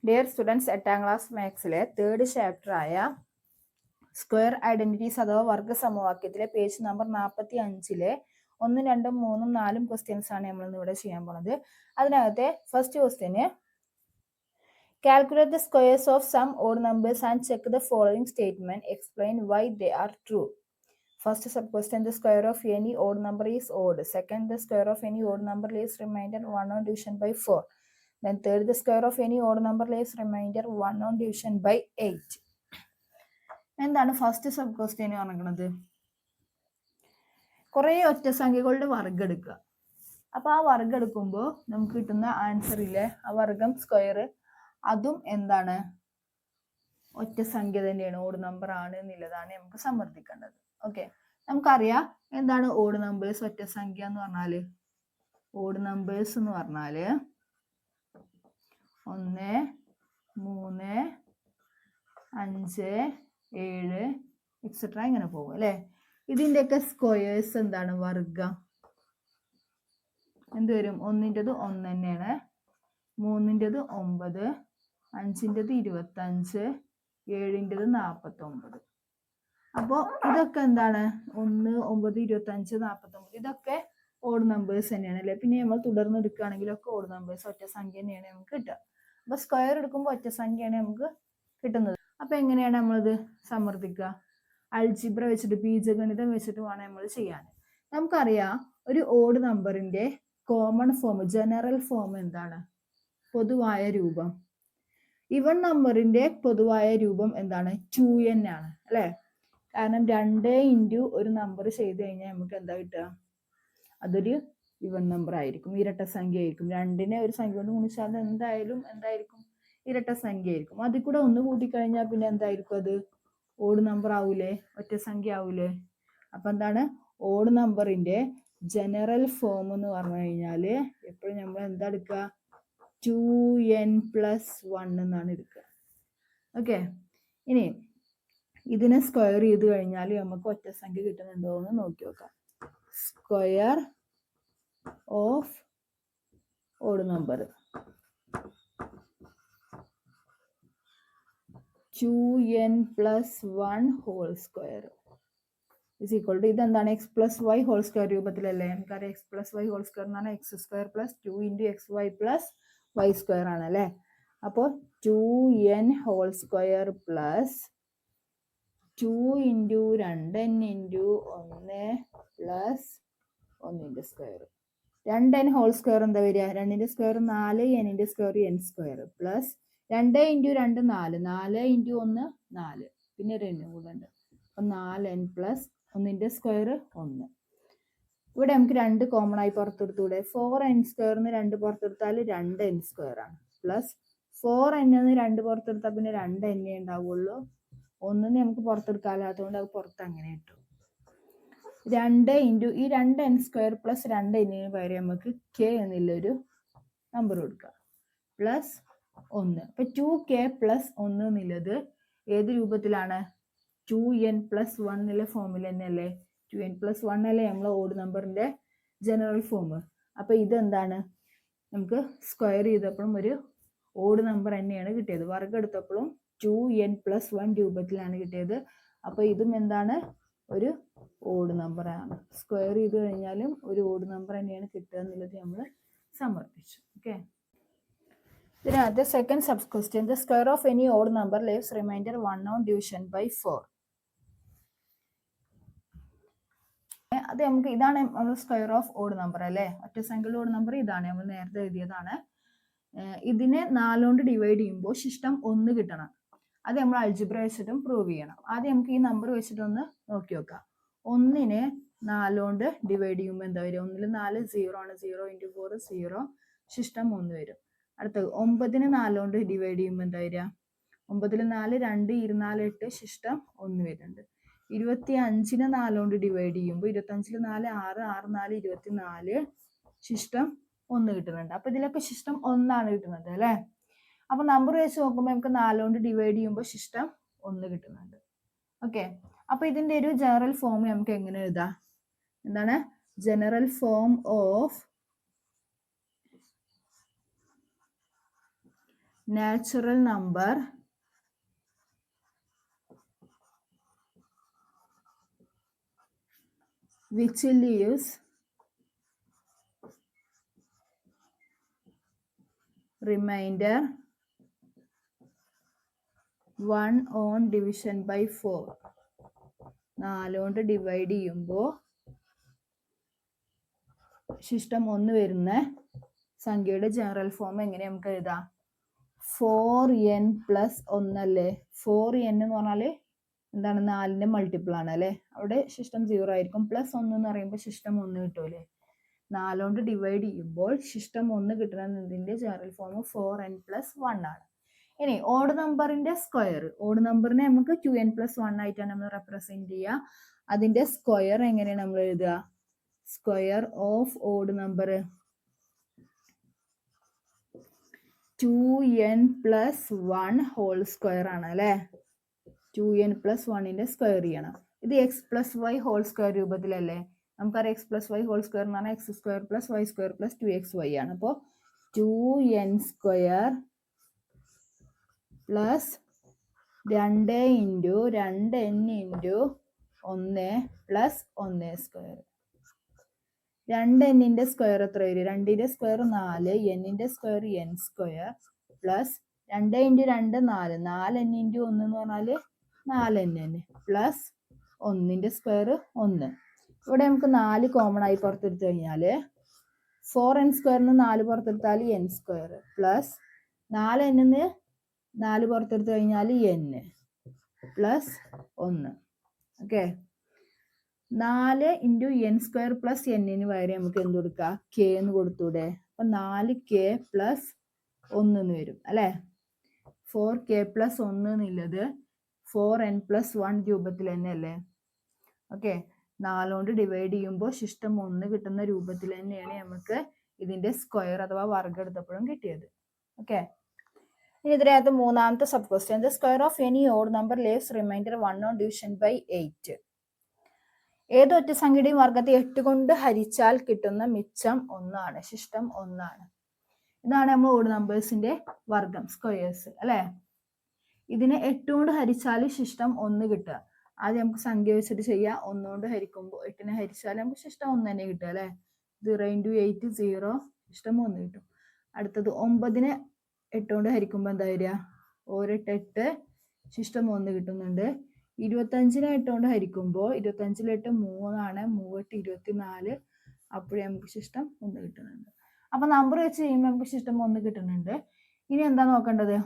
Dear students, 8ാം class മാത്സിലെ third chapter ആയ സ്ക്വയർ ഐഡന്റിറ്റീസ് അഥവാ വർഗ സമവാക്യത്തിലെ പേജ് നമ്പർ 45-ലെ 1, 2, 3, 4 ക്വസ്റ്റ്യൻസ് ആണ് നമ്മൾ ഇവിടെ ചെയ്യാൻ പോണത്. അതിനകത്തെ ഫസ്റ്റ് ക്വസ്റ്റ്യന് calculate the squares of some odd numbers and check the following statement, explain why they are true. First sub question, the square of any odd number is odd. Second, the square of any odd number leaves remainder 1 on division by 4. Then third, the square of any odd number leaves remainder 1 on division by 8. എന്താണ് first sub question പറഞ്ഞത്? കുറേ ഒറ്റസംഖ്യകളുടെ വർഗ്ഗം എടുക്കുക. അപ്പോൾ ആ വർഗ്ഗം എടുക്കുമ്പോൾ നമുക്ക് കിട്ടുന്ന ആൻസർ ഇല്ലേ, ആ വർഗ്ഗം സ്ക്വയർ, അതും എന്താണ്, ഒറ്റസംഖ്യ തന്നെയാണ്, ഓഡ് നമ്പർ ആണ് എന്നുള്ളതാണ് നമുക്ക് സമ്മർദ്ദിക്കേണ്ടത്. ഓക്കെ, നമുക്കറിയാം എന്താണ് ഓഡ് നമ്പേഴ്സ്, ഒറ്റസംഖ്യ എന്ന് പറഞ്ഞാല്. ഓഡ് നമ്പേഴ്സ് എന്ന് പറഞ്ഞാല് 1, 3, 5, 7 എക്സെട്ര ഇങ്ങനെ പോകും അല്ലെ. ഇതിൻ്റെയൊക്കെ സ്ക്വയേഴ്സ് എന്താണ്, വർഗം എന്ത് വരും? 1ൻ്റെത് 1 തന്നെയാണ്, 3ൻ്റെത് 9, 5ൻ്റെത് 25, 7ൻ്റെത് 49. അപ്പോൾ ഇതൊക്കെ എന്താണ്, 1, 9, 25, 49, ഇതൊക്കെ ഓഡ് നമ്പേഴ്സ് തന്നെയാണ് അല്ലെ. പിന്നെ നമ്മൾ തുടർന്ന് എടുക്കുകയാണെങ്കിലൊക്കെ ഓഡ് നമ്പേഴ്സ്, ഒറ്റ സംഖ്യ തന്നെയാണ് നമുക്ക് കിട്ടുക. അപ്പൊ സ്ക്വയർ എടുക്കുമ്പോൾ ഒറ്റ സംഖ്യയാണ് നമുക്ക് കിട്ടുന്നത്. അപ്പൊ എങ്ങനെയാണ് നമ്മളിത് സമ്മർദ്ദിക്കുക? അൾജിബ്ര വെച്ചിട്ട്, ബീജഗണിതം വെച്ചിട്ട് വേണം നമ്മൾ ചെയ്യാൻ. നമുക്കറിയാം ഒരു ഓഡ് നമ്പറിന്റെ കോമൺ ഫോം, ജനറൽ ഫോം എന്താണ്? പൊതുവായ രൂപം. ഇവൺ നമ്പറിന്റെ പൊതുവായ രൂപം എന്താണ്? 2n ആണ് അല്ലെ. കാരണം 2 ഇൻറ്റു ഒരു നമ്പർ ചെയ്ത് കഴിഞ്ഞാൽ നമുക്ക് എന്താ കിട്ടുക? അതൊരു ഇവൺ നമ്പർ ആയിരിക്കും, ഇരട്ട സംഖ്യ ആയിരിക്കും. 2നെ ഒരു സംഖ്യ കൊണ്ട് ഗുണിച്ചാൽ എന്തായിരിക്കും? ഇരട്ട സംഖ്യ ആയിരിക്കും. അതിൽ കൂടെ 1 കൂട്ടിക്കഴിഞ്ഞാൽ പിന്നെ എന്തായിരിക്കും? അത് ഓഡ് നമ്പർ ആവൂലേ, ഒറ്റ സംഖ്യ ആവൂലേ. അപ്പൊ എന്താണ് ഓഡ് നമ്പറിന്റെ ജനറൽ ഫോം എന്ന് പറഞ്ഞു കഴിഞ്ഞാല് എപ്പോഴും നമ്മൾ എന്താ എടുക്കുക? 2n+1 എന്നാണ് എടുക്കുക. ഓക്കെ, ഇനി ഇതിനെ സ്ക്വയർ ചെയ്ത് കഴിഞ്ഞാൽ നമുക്ക് ഒറ്റ സംഖ്യ കിട്ടുന്നുണ്ടോ എന്ന് നോക്കി നോക്കാം. Square of odd number 2n+1 whole square is equal to, ഇതെന്താണ്? x+y ഹോൾ സ്ക്വയർ രൂപത്തിലല്ലേ. നമുക്കറിയാം x+y ഹോൾ സ്ക്വയർ എന്ന് പറഞ്ഞാൽ x² + 2 × xy + y² ആണ് അല്ലേ. അപ്പോൾ 2n whole square plus 2 × 2n × 1 plus 1ന്റെ സ്ക്വയർ. 2n ഹോൾ സ്ക്വയർ എന്താ വരിക? 2ന്റെ സ്ക്വയർ 4, n-ന്റെ സ്ക്വയർ n² പ്ലസ് 2 × 2 4, 4 × 1 4, പിന്നെ ഒരു n കൂടെ ഉണ്ട്. അപ്പം 4n പ്ലസ് 1ന്റെ സ്ക്വയർ 1. ഇവിടെ നമുക്ക് 2 കോമൺ ആയി പുറത്തെടുത്തൂടെ? 4n² 2 പുറത്തെടുത്താൽ 2n² ആണ്. പ്ലസ് 4n 2 പുറത്തെടുത്താൽ പിന്നെ 2n ഉണ്ടാവുള്ളൂ. 1 നമുക്ക് പുറത്തെടുക്കാത്തതുകൊണ്ട് അത് പുറത്ത് അങ്ങനെ ഇട്ടു. 2 ഇൻറ്റു ഈ 2n² പ്ലസ് 2n പകരം നമുക്ക് k എന്നുള്ളൊരു നമ്പർ കൊടുക്കുക. പ്ലസ് 1. അപ്പൊ 2k + 1 എന്നുള്ളത് ഏത് രൂപത്തിലാണ്? 2n+1 എന്നുള്ള ഫോമിൽ തന്നെയല്ലേ. 2n+1 അല്ലേ നമ്മളെ ഓഡ് നമ്പറിന്റെ ജനറൽ ഫോം. അപ്പൊ ഇതെന്താണ്? നമുക്ക് സ്ക്വയർ ചെയ്തപ്പോഴും ഒരു ഓഡ് നമ്പർ തന്നെയാണ് കിട്ടിയത്. വർഗ്ഗം എടുത്തപ്പോഴും 2n+1 രൂപത്തിലാണ് കിട്ടിയത്. അപ്പൊ ഇതും എന്താണ്? ഒരു ഓഡ് നമ്പർ ആണ്. സ്ക്വയർ ചെയ്ത് കഴിഞ്ഞാലും ഒരു ഓഡ് നമ്പർ തന്നെയാണ് കിട്ടുക എന്നുള്ളത് നമ്മൾ സമർപ്പിച്ചു. ഓക്കെ, ഇതിനകത്ത് second sub question, the square of any odd number leaves remainder 1 on division by 4. അത് നമുക്ക് ഇതാണ് നമ്മൾ സ്ക്വയർ ഓഫ് ഓഡ് നമ്പർ അല്ലേ. ഒറ്റ സംഖ്യയുടെ ഓഡ് നമ്പർ ഇതാണ്, നമ്മൾ നേരത്തെ എഴുതിയതാണ്. ഇതിനെ 4 കൊണ്ട് ഡിവൈഡ് ചെയ്യുമ്പോൾ ശിഷ്ടം 1 കിട്ടണം. അത് നമ്മൾ അൾജിബ്ര വെച്ചിട്ടും പ്രൂവ് ചെയ്യണം. ആദ്യം നമുക്ക് ഈ നമ്പർ വെച്ചിട്ടൊന്ന് നോക്കി നോക്കാം. 1നെ 4 കൊണ്ട് ഡിവൈഡ് ചെയ്യുമ്പോൾ എന്താ വരും? 1ൽ 4 0 ആണ്, 0 × 4 0, ശിഷ്ടം 1 വരും. അടുത്തത് 9നെ 4 കൊണ്ട് ഡിവൈഡ് ചെയ്യുമ്പോൾ എന്താ വരിക? 9ൽ 4 2 24 8, ശിഷ്ടം 1 വരുന്നുണ്ട്. 25നെ 4 കൊണ്ട് ഡിവൈഡ് ചെയ്യുമ്പോൾ 25ൽ 4 6 6 4 24, ശിഷ്ടം 1 കിട്ടുന്നുണ്ട്. അപ്പൊ ഇതിലൊക്കെ ശിഷ്ടം 1 ആണ് കിട്ടുന്നത് അല്ലേ. അപ്പൊ നമ്പർ വെച്ച് നോക്കുമ്പോൾ നമുക്ക് 4 കൊണ്ട് ഡിവൈഡ് ചെയ്യുമ്പോൾ ശിഷ്ടം 1 കിട്ടുന്നുണ്ട്. ഓക്കെ, അപ്പൊ ഇതിന്റെ ഒരു ജനറൽ ഫോം നമുക്ക് എങ്ങനെ എഴുതാം? എന്താണ് general form of natural number which leaves remainder 1 on division by 4. 4 കൊണ്ട് ഡിവൈഡ് ചെയ്യുമ്പോൾ ശിഷ്ടം 1 വരുന്ന സംഖ്യയുടെ ജനറൽ ഫോം എങ്ങനെ നമുക്ക് എഴുതാം? 4n പ്ലസ് 1 അല്ലേ? 4n എന്ന് പറഞ്ഞാൽ എന്താണ്? 4ന്റെ മൾട്ടിപ്പിൾ ആണ് അല്ലേ? അവിടെ ശിഷ്ടം 0 ആയിരിക്കും. പ്ലസ് 1 എന്ന് പറയുമ്പോൾ ശിഷ്ടം 1 കിട്ടൂലേ? 4 കൊണ്ട് ഡിവൈഡ് ചെയ്യുമ്പോൾ ശിഷ്ടം 1 കിട്ടുന്നതിന്റെ ജനറൽ ഫോം 4n പ്ലസ് 1 ആണ്. ഇനി ഓഡ് നമ്പറിന്റെ സ്ക്വയർ, ഓഡ് നമ്പറിനെ നമുക്ക് 2n പ്ലസ് 1 ആയിട്ടാണ് നമ്മൾ റെപ്രസെന്റ് ചെയ്യുക. അതിന്റെ സ്ക്വയർ എങ്ങനെയാണ് നമ്മൾ എഴുതുക? Square of odd number 2n plus 1 whole square ആണ് അല്ലേ? 2n പ്ലസ് 1ന്റെ സ്ക്വയർ ചെയ്യണം. ഇത് x plus y whole square രൂപത്തിലല്ലേ? നമുക്കറിയാം x plus y whole square എന്ന് പറഞ്ഞാൽ x square plus y square plus 2xy ആണ്. അപ്പോൾ 2n square plus 2 into 2n into 1 plus 1 square. 2nന്റെ സ്ക്വയർ എത്ര വരും? 2ന്റെ സ്ക്വയർ 4, n-ന്റെ square n square plus 2 into 2 4, 4n into 1 എന്ന് പറഞ്ഞാൽ 4n പ്ലസ് 1ന്റെ സ്ക്വയർ 1. ഇവിടെ നമുക്ക് 4 കോമൺ ആയി പുറത്തെടുത്തു കഴിഞ്ഞാൽ 4n സ്ക്വയറിന് 4 പുറത്തെടുത്താൽ n സ്ക്വയർ പ്ലസ് 4n 4 പുറത്തെടുത്തു കഴിഞ്ഞാൽ n plus 1. Okay, 4 into n square plus n-ന് പകരം നമുക്ക് എന്ത് കൊടുക്കാം? k എന്ന് കൊടുത്തൂടെ? അപ്പൊ 4k പ്ലസ് 1 എന്ന് വരും അല്ലെ? 4k പ്ലസ് 1 എന്നുള്ളത് 4n പ്ലസ് 1 രൂപത്തിൽ തന്നെ അല്ലേ? ഓക്കെ, 4 കൊണ്ട് ഡിവൈഡ് ചെയ്യുമ്പോൾ ശിഷ്ടം 1 കിട്ടുന്ന രൂപത്തിൽ തന്നെയാണ് നമുക്ക് ഇതിന്റെ സ്ക്വയർ അഥവാ വർഗ്ഗം എടുത്തപ്പോഴും കിട്ടിയത്. ഓക്കെ, ഇനി ഇതിനകത്ത് മൂന്നാമത്തെ sub question, the square of any odd number leaves remainder 1 on division by 8. ഏതൊറ്റ സംഖ്യയുടെയും വർഗ്ഗത്തെ 8 കൊണ്ട് ഹരിച്ചാൽ കിട്ടുന്ന മിച്ചം 1 ആണ്, ശിഷ്ടം 1 ആണ്. ഇതാണ് നമ്മൾ ഓഡ് നമ്പേഴ്സിന്റെ വർഗ്ഗം, സ്ക്വയേഴ്സ് അല്ലെ? ഇതിനെ 8 കൊണ്ട് ഹരിച്ചാൽ ശിഷ്ടം 1 കിട്ടുക. ആദ്യം നമുക്ക് സംഖ്യ വെച്ചിട്ട് ചെയ്യാം. 1 കൊണ്ട് ഹരിക്കുമ്പോൾ 8നെ ഹരിച്ചാൽ നമുക്ക് ശിഷ്ടം 1 തന്നെ കിട്ടുക അല്ലെ? 0 ഇൻറ്റു 8 0, ശിഷ്ടം 1 കിട്ടും. അടുത്തത് 9നെ 8 കൊണ്ട് ഹരിക്കുമ്പോൾ എന്താ വരിക? 1 8 8, ശിഷ്ടം 1 കിട്ടുന്നുണ്ട്. 25നെ 8 കൊണ്ട് ഹരിക്കുമ്പോൾ 25 8 3 ആണ്, 3 8 24, അപ്പോഴേ നമുക്ക് ശിഷ്ടം 1 കിട്ടുന്നുണ്ട്. അപ്പൊ നമ്പർ വെച്ച് ചെയ്യുമ്പോൾ നമുക്ക് ശിഷ്ടം 1 കിട്ടുന്നുണ്ട്. ഇനി എന്താ നോക്കേണ്ടത്?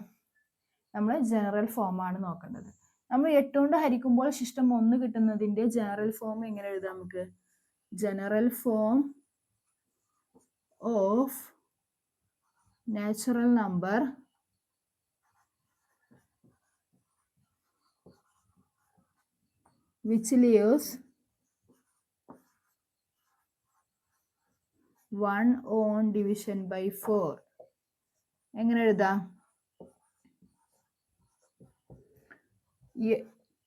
നമ്മൾ ജനറൽ ഫോം ആണ് നോക്കേണ്ടത്. നമ്മൾ 8 കൊണ്ട് ഹരിക്കുമ്പോൾ ശിഷ്ടം 1 കിട്ടുന്നതിന്റെ ജനറൽ ഫോം എങ്ങനെ എഴുതാം നമുക്ക്? General form of natural number which leaves 1 on division by 4. എങ്ങനെ എഴുതാം?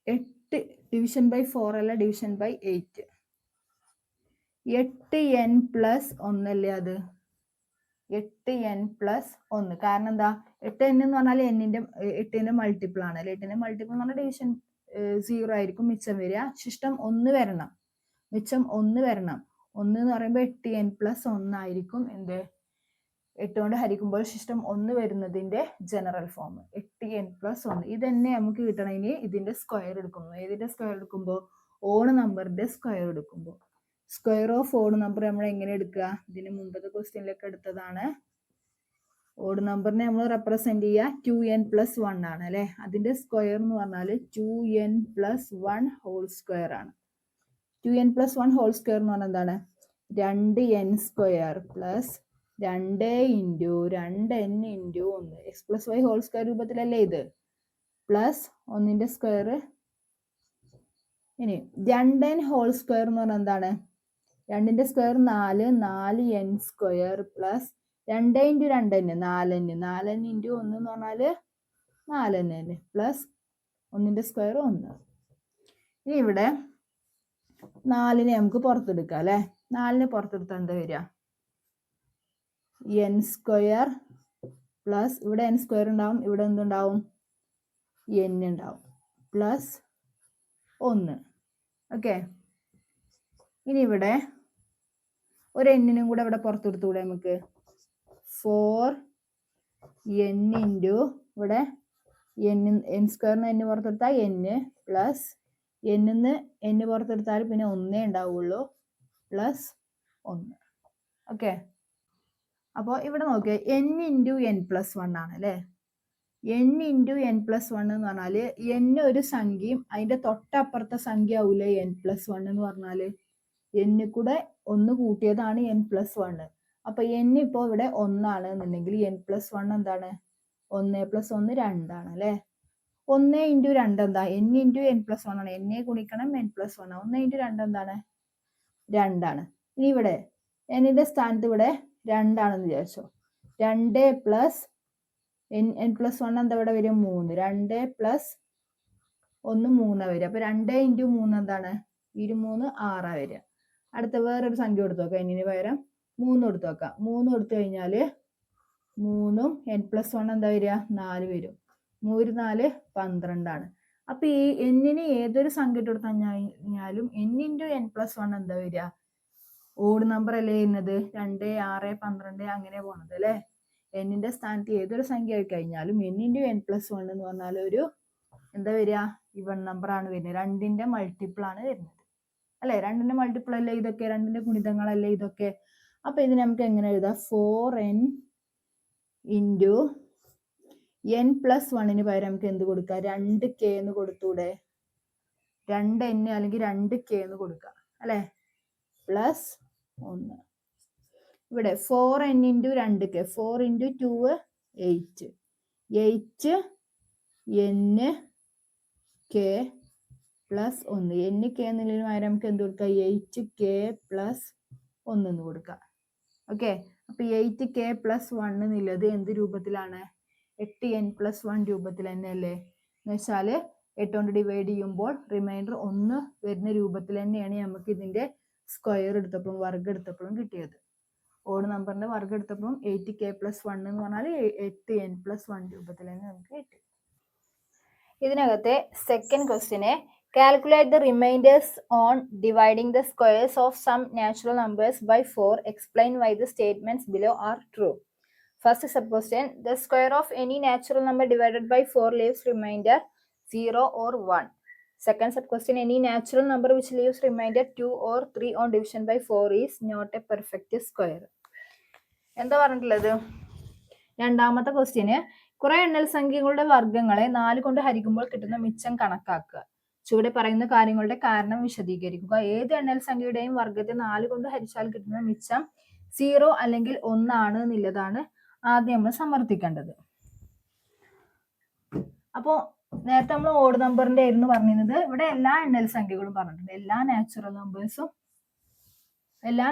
8 ഡിവിഷൻ ബൈ 4 അല്ല, ഡിവിഷൻ ബൈ 8. 8n പ്ലസ് 1 അല്ലേ അത്? 8n plus 1. കാരണം എന്താ? 8n എന്ന് പറഞ്ഞാൽ എട്ടിന്റെ മൾട്ടിപ്പിൾ ആണ് അല്ലെ? 8ന്റെ മൾട്ടിപ്പിൾ എന്ന് പറഞ്ഞാൽ ഡിവിഷൻ 0 ആയിരിക്കും മിച്ചം വരിക. ശിഷ്ടം 1 വരണം, മിച്ചം 1 വരണം. 1 എന്ന് പറയുമ്പോൾ 8n പ്ലസ് 1 ആയിരിക്കും എന്ത്? 8 കൊണ്ട് ഹരിക്കുമ്പോൾ ശിഷ്ടം 1 വരുന്നതിന്റെ ജനറൽ ഫോം 8n പ്ലസ് 1. ഇതന്നെ നമുക്ക് കിട്ടണമെങ്കിൽ ഇതിന്റെ സ്ക്വയർ എടുക്കുന്നു. ഏതിന്റെ സ്ക്വയർ എടുക്കുമ്പോൾ? ഓഡ് നമ്പറിന്റെ സ്ക്വയർ എടുക്കുമ്പോൾ. സ്ക്വയർ ഓഫ് ഓഡ് നമ്പർ നമ്മൾ എങ്ങനെ എടുക്കുക? ഇതിന് മുമ്പത്തെ ക്വസ്റ്റ്യനിലൊക്കെ എടുത്തതാണ്. ഓഡ് നമ്പറിനെ നമ്മൾ റെപ്രസെന്റ് ചെയ്യുക 2n പ്ലസ് 1 ആണ് അല്ലെ? അതിന്റെ സ്ക്വയർ എന്ന് പറഞ്ഞാൽ 2n പ്ലസ് 1 ഹോൾ സ്ക്വയർ ആണ്. 2n പ്ലസ് 1 ഹോൾ സ്ക്വയർ എന്ന് പറഞ്ഞാൽ എന്താണ്? 2n square plus 2 into 2n into 1 x plus y whole square രൂപത്തിലല്ലേ ഇത്? പ്ലസ് 1ന്റെ സ്ക്വയർ. ഇനി 2n ഹോൾ സ്ക്വയർ എന്ന് പറഞ്ഞാൽ എന്താണ്? 2ന്റെ square 4, 4n square plus 2 into 2n 4n, 4n into 1 എന്ന് പറഞ്ഞാൽ 4n പ്ലസ് 1ന്റെ സ്ക്വയർ 1. ഇനി ഇവിടെ 4നെ നമുക്ക് പുറത്തെടുക്കാം അല്ലെ? 4നെ പുറത്തെടുത്താൽ എന്താ വരിക? n സ്ക്വയർ പ്ലസ് ഇവിടെ എൻ സ്ക്വയർ ഉണ്ടാവും, ഇവിടെ എന്തുണ്ടാവും, എൻ ഉണ്ടാവും, പ്ലസ് 1. ഓക്കെ, ഇനി ഇവിടെ ഒരു എന്നിനും കൂടെ ഇവിടെ പുറത്തെടുത്തുകൂടെ നമുക്ക്, 4n ഇൻറ്റു ഇവിടെ എൻ സ്ക്വയറിന് n പുറത്തെടുത്താൽ n പ്ലസ് എന്നിന്ന് n പുറത്തെടുത്താൽ പിന്നെ 1 ഉണ്ടാവുള്ളൂ, പ്ലസ് 1. ഓക്കെ, അപ്പോൾ ഇവിടെ നോക്കിയാൽ n ഇൻറ്റു n പ്ലസ് 1 ആണ് അല്ലേ. n ഇൻറ്റു n പ്ലസ് 1 എന്ന് പറഞ്ഞാൽ n ഒരു സംഖ്യയും അതിൻ്റെ തൊട്ടപ്പുറത്തെ സംഖ്യ ആവൂലേ n പ്ലസ് 1 എന്ന് പറഞ്ഞാൽ, n കൂടെ 1 കൂട്ടിയതാണ് n പ്ലസ് 1. അപ്പൊ n ഇപ്പോൾ ഇവിടെ 1 ആണ് എന്നുണ്ടെങ്കിൽ n പ്ലസ് 1 എന്താണ്, 1 പ്ലസ് 1 2 ആണ് അല്ലേ. 1 ഇൻറ്റു 2 എന്താ, n ഇൻറ്റു n പ്ലസ് 1 ആണ്, n ഗുണിക്കണം n പ്ലസ് 1 ആണ്. 1 ഇൻറ്റു 2 എന്താണ്, 2 ആണ്. ഇനി ഇവിടെ എന്നിന്റെ സ്ഥാനത്ത് ഇവിടെ 2 ആണെന്ന് വിചാരിച്ചോ. 2 പ്ലസ് n പ്ലസ് 1 എന്താ ഇവിടെ വരും, 3. 2 പ്ലസ് 1 3 വരിക. അപ്പൊ 2 ഇൻറ്റു 3 എന്താണ്, 23 6 വരിക. അടുത്ത വേറൊരു സംഖ്യ കൊടുത്തു നോക്കാം, എന്നിന് പകരം 3 കൊടുത്തു നോക്കാം. 3 കൊടുത്തു കഴിഞ്ഞാൽ 3ഉം n പ്ലസ് 1 എന്താ വരിക, 4 വരും. 3 4 12 ആണ്. അപ്പൊ ഈ എന്നിന് ഏതൊരു സംഖ്യ ഇട്ട് കൊടുത്തു കഴിഞ്ഞാലും n ഇൻറ്റു n പ്ലസ് 1 എന്താ വരിക, ഓഡ് നമ്പർ അല്ലേ ചെയ്യുന്നത്, 2 6 12 അങ്ങനെ പോണത് അല്ലേ. എന്നിന്റെ സ്ഥാനത്ത് ഏതൊരു സംഖ്യ ആയി കഴിഞ്ഞാലും n ഇൻറ്റു n പ്ലസ് 1 എന്ന് പറഞ്ഞാൽ ഒരു എന്താ വരിക, ഇവൺ നമ്പർ ആണ് വരുന്നത്, 2ന്റെ മൾട്ടിപ്പിൾ ആണ് വരുന്നത് അല്ലെ. 2ന്റെ മൾട്ടിപ്പിൾ അല്ലേ ഇതൊക്കെ, 2ന്റെ ഗുണിതങ്ങളല്ലേ ഇതൊക്കെ. അപ്പൊ ഇത് നമുക്ക് എങ്ങനെ എഴുതാം, 4n ഇൻറ്റു n പ്ലസ് 1ന് പകരം നമുക്ക് എന്ത് കൊടുക്കാം, 2k എന്ന് കൊടുത്തൂടെ, 2n അല്ലെങ്കിൽ 2k എന്ന് കൊടുക്കാം അല്ലെ, പ്ലസ് 1. ഇവിടെ 4n into 2k, 4 into 2 8, 8n k plus 1. n k എന്നുള്ളതിന് പകരം നമുക്ക് എന്ത് കൊടുക്കാം, 8k പ്ലസ് 1 എന്ന് കൊടുക്കാം. ഓക്കെ, അപ്പൊ 8k പ്ലസ് 1 എന്നുള്ളത് എന്ത് രൂപത്തിലാണ്, 8n പ്ലസ് 1 രൂപത്തിൽ തന്നെ അല്ലേ. എന്ന് വെച്ചാൽ 8 കൊണ്ട് ഡിവൈഡ് ചെയ്യുമ്പോൾ റിമൈൻഡർ 1 വരുന്ന രൂപത്തിൽ തന്നെയാണ് നമുക്ക് ഇതിന്റെ സ്ക്വയർ എടുത്തപ്പോഴും വർഗ്ഗം എടുത്തപ്പോഴും കിട്ടിയത്. ഓഡ് നമ്പറിന്റെ വർഗ്ഗം എടുത്തപ്പോഴും 8k പ്ലസ് 1 എന്ന് പറഞ്ഞാൽ 8n പ്ലസ് 1 രൂപത്തിൽ തന്നെ നമുക്ക് കിട്ടി. ഇതിനകത്തെ സെക്കൻഡ് ക്വസ്റ്റ്യന്, calculate the remainders on dividing the squares of some natural numbers by 4. Explain why the statements below are true. First sub question, the square of any natural number divided by 4 leaves remainder 0 or 1. Second sub question, any natural number which leaves remainder 2 or 3 on division by 4 is not a perfect square. എന്താ പറഞ്ഞിട്ടുള്ളത്, രണ്ടാമത്തെ question, കുറെ എണ്ണൽ സംഖ്യകളുടെ വർഗ്ഗങ്ങളെ 4 കൊണ്ട് ഹരിക്കുമ്പോൾ കിട്ടുന്ന മിച്ചം കണക്കാക്കുക. ചുവടെ പറയുന്ന കാര്യങ്ങളുടെ കാരണം വിശദീകരിക്കുക. ഏത് എണ്ണൽ സംഖ്യയുടെയും വർഗ്ഗത്തെ 4 കൊണ്ട് ഹരിച്ചാൽ കിട്ടുന്ന മിച്ചം 0 അല്ലെങ്കിൽ 1 ആണ് എന്നുള്ളതാണ് ആദ്യം നമ്മൾ സമർത്ഥിക്കേണ്ടത്. അപ്പോ നേരത്തെ നമ്മൾ ഓഡ് നമ്പറിന്റെ ആയിരുന്നു പറഞ്ഞിരുന്നത്, ഇവിടെ എല്ലാ എണ്ണൽ സംഖ്യകളും പറഞ്ഞിട്ടുണ്ട്. എല്ലാ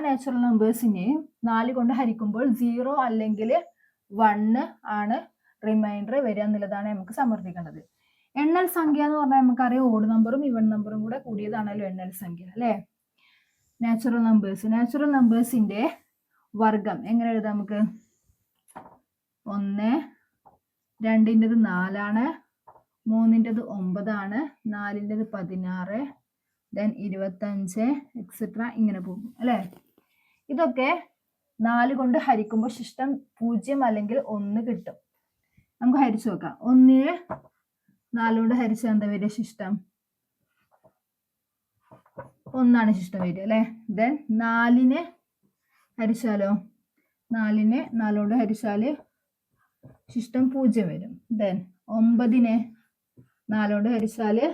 നാച്ചുറൽ നമ്പേഴ്സിനെയും 4 കൊണ്ട് ഹരിക്കുമ്പോൾ 0 അല്ലെങ്കിൽ 1 ആണ് റിമൈൻഡർ വരിക എന്നുള്ളതാണ് നമുക്ക് സമർത്ഥിക്കേണ്ടത്. എണ്ണൽ സംഖ്യ എന്ന് പറഞ്ഞാൽ നമുക്കറിയാം, ഓഡ് നമ്പറും ഇവൺ നമ്പറും കൂടെ കൂടിയതാണല്ലോ എണ്ണൽ സംഖ്യ അല്ലെ. നാച്ചുറൽ നമ്പേഴ്സിന്റെ വർഗം എങ്ങനെ എഴുതാം നമുക്ക്, 1, 2ൻ്റെത് 4 ആണ്, 3ൻ്റെത് 9 ആണ്, 4ൻ്റെത് 16, ദെൻ 25 എക്സെട്ര ഇങ്ങനെ പോകും അല്ലെ. ഇതൊക്കെ 4 കൊണ്ട് ഹരിക്കുമ്പോൾ ശിഷ്ടം 0 അല്ലെങ്കിൽ 1 കിട്ടും. നമുക്ക് ഹരിച്ചു നോക്കാം. 1നെ 4 കൊണ്ട് ഹരിച്ചാൽ എന്താ വരിക, ശിഷ്ടം 1 ആണ് ശിഷ്ടം വരിക അല്ലെ. ദെൻ 4നെ ഹരിച്ചാലോ, 4നെ 4 കൊണ്ട് ഹരിച്ചാല് ശിഷ്ടം 0 വരും. ദെൻ 9നെ 4 കൊണ്ട് ഹരിച്ചാല്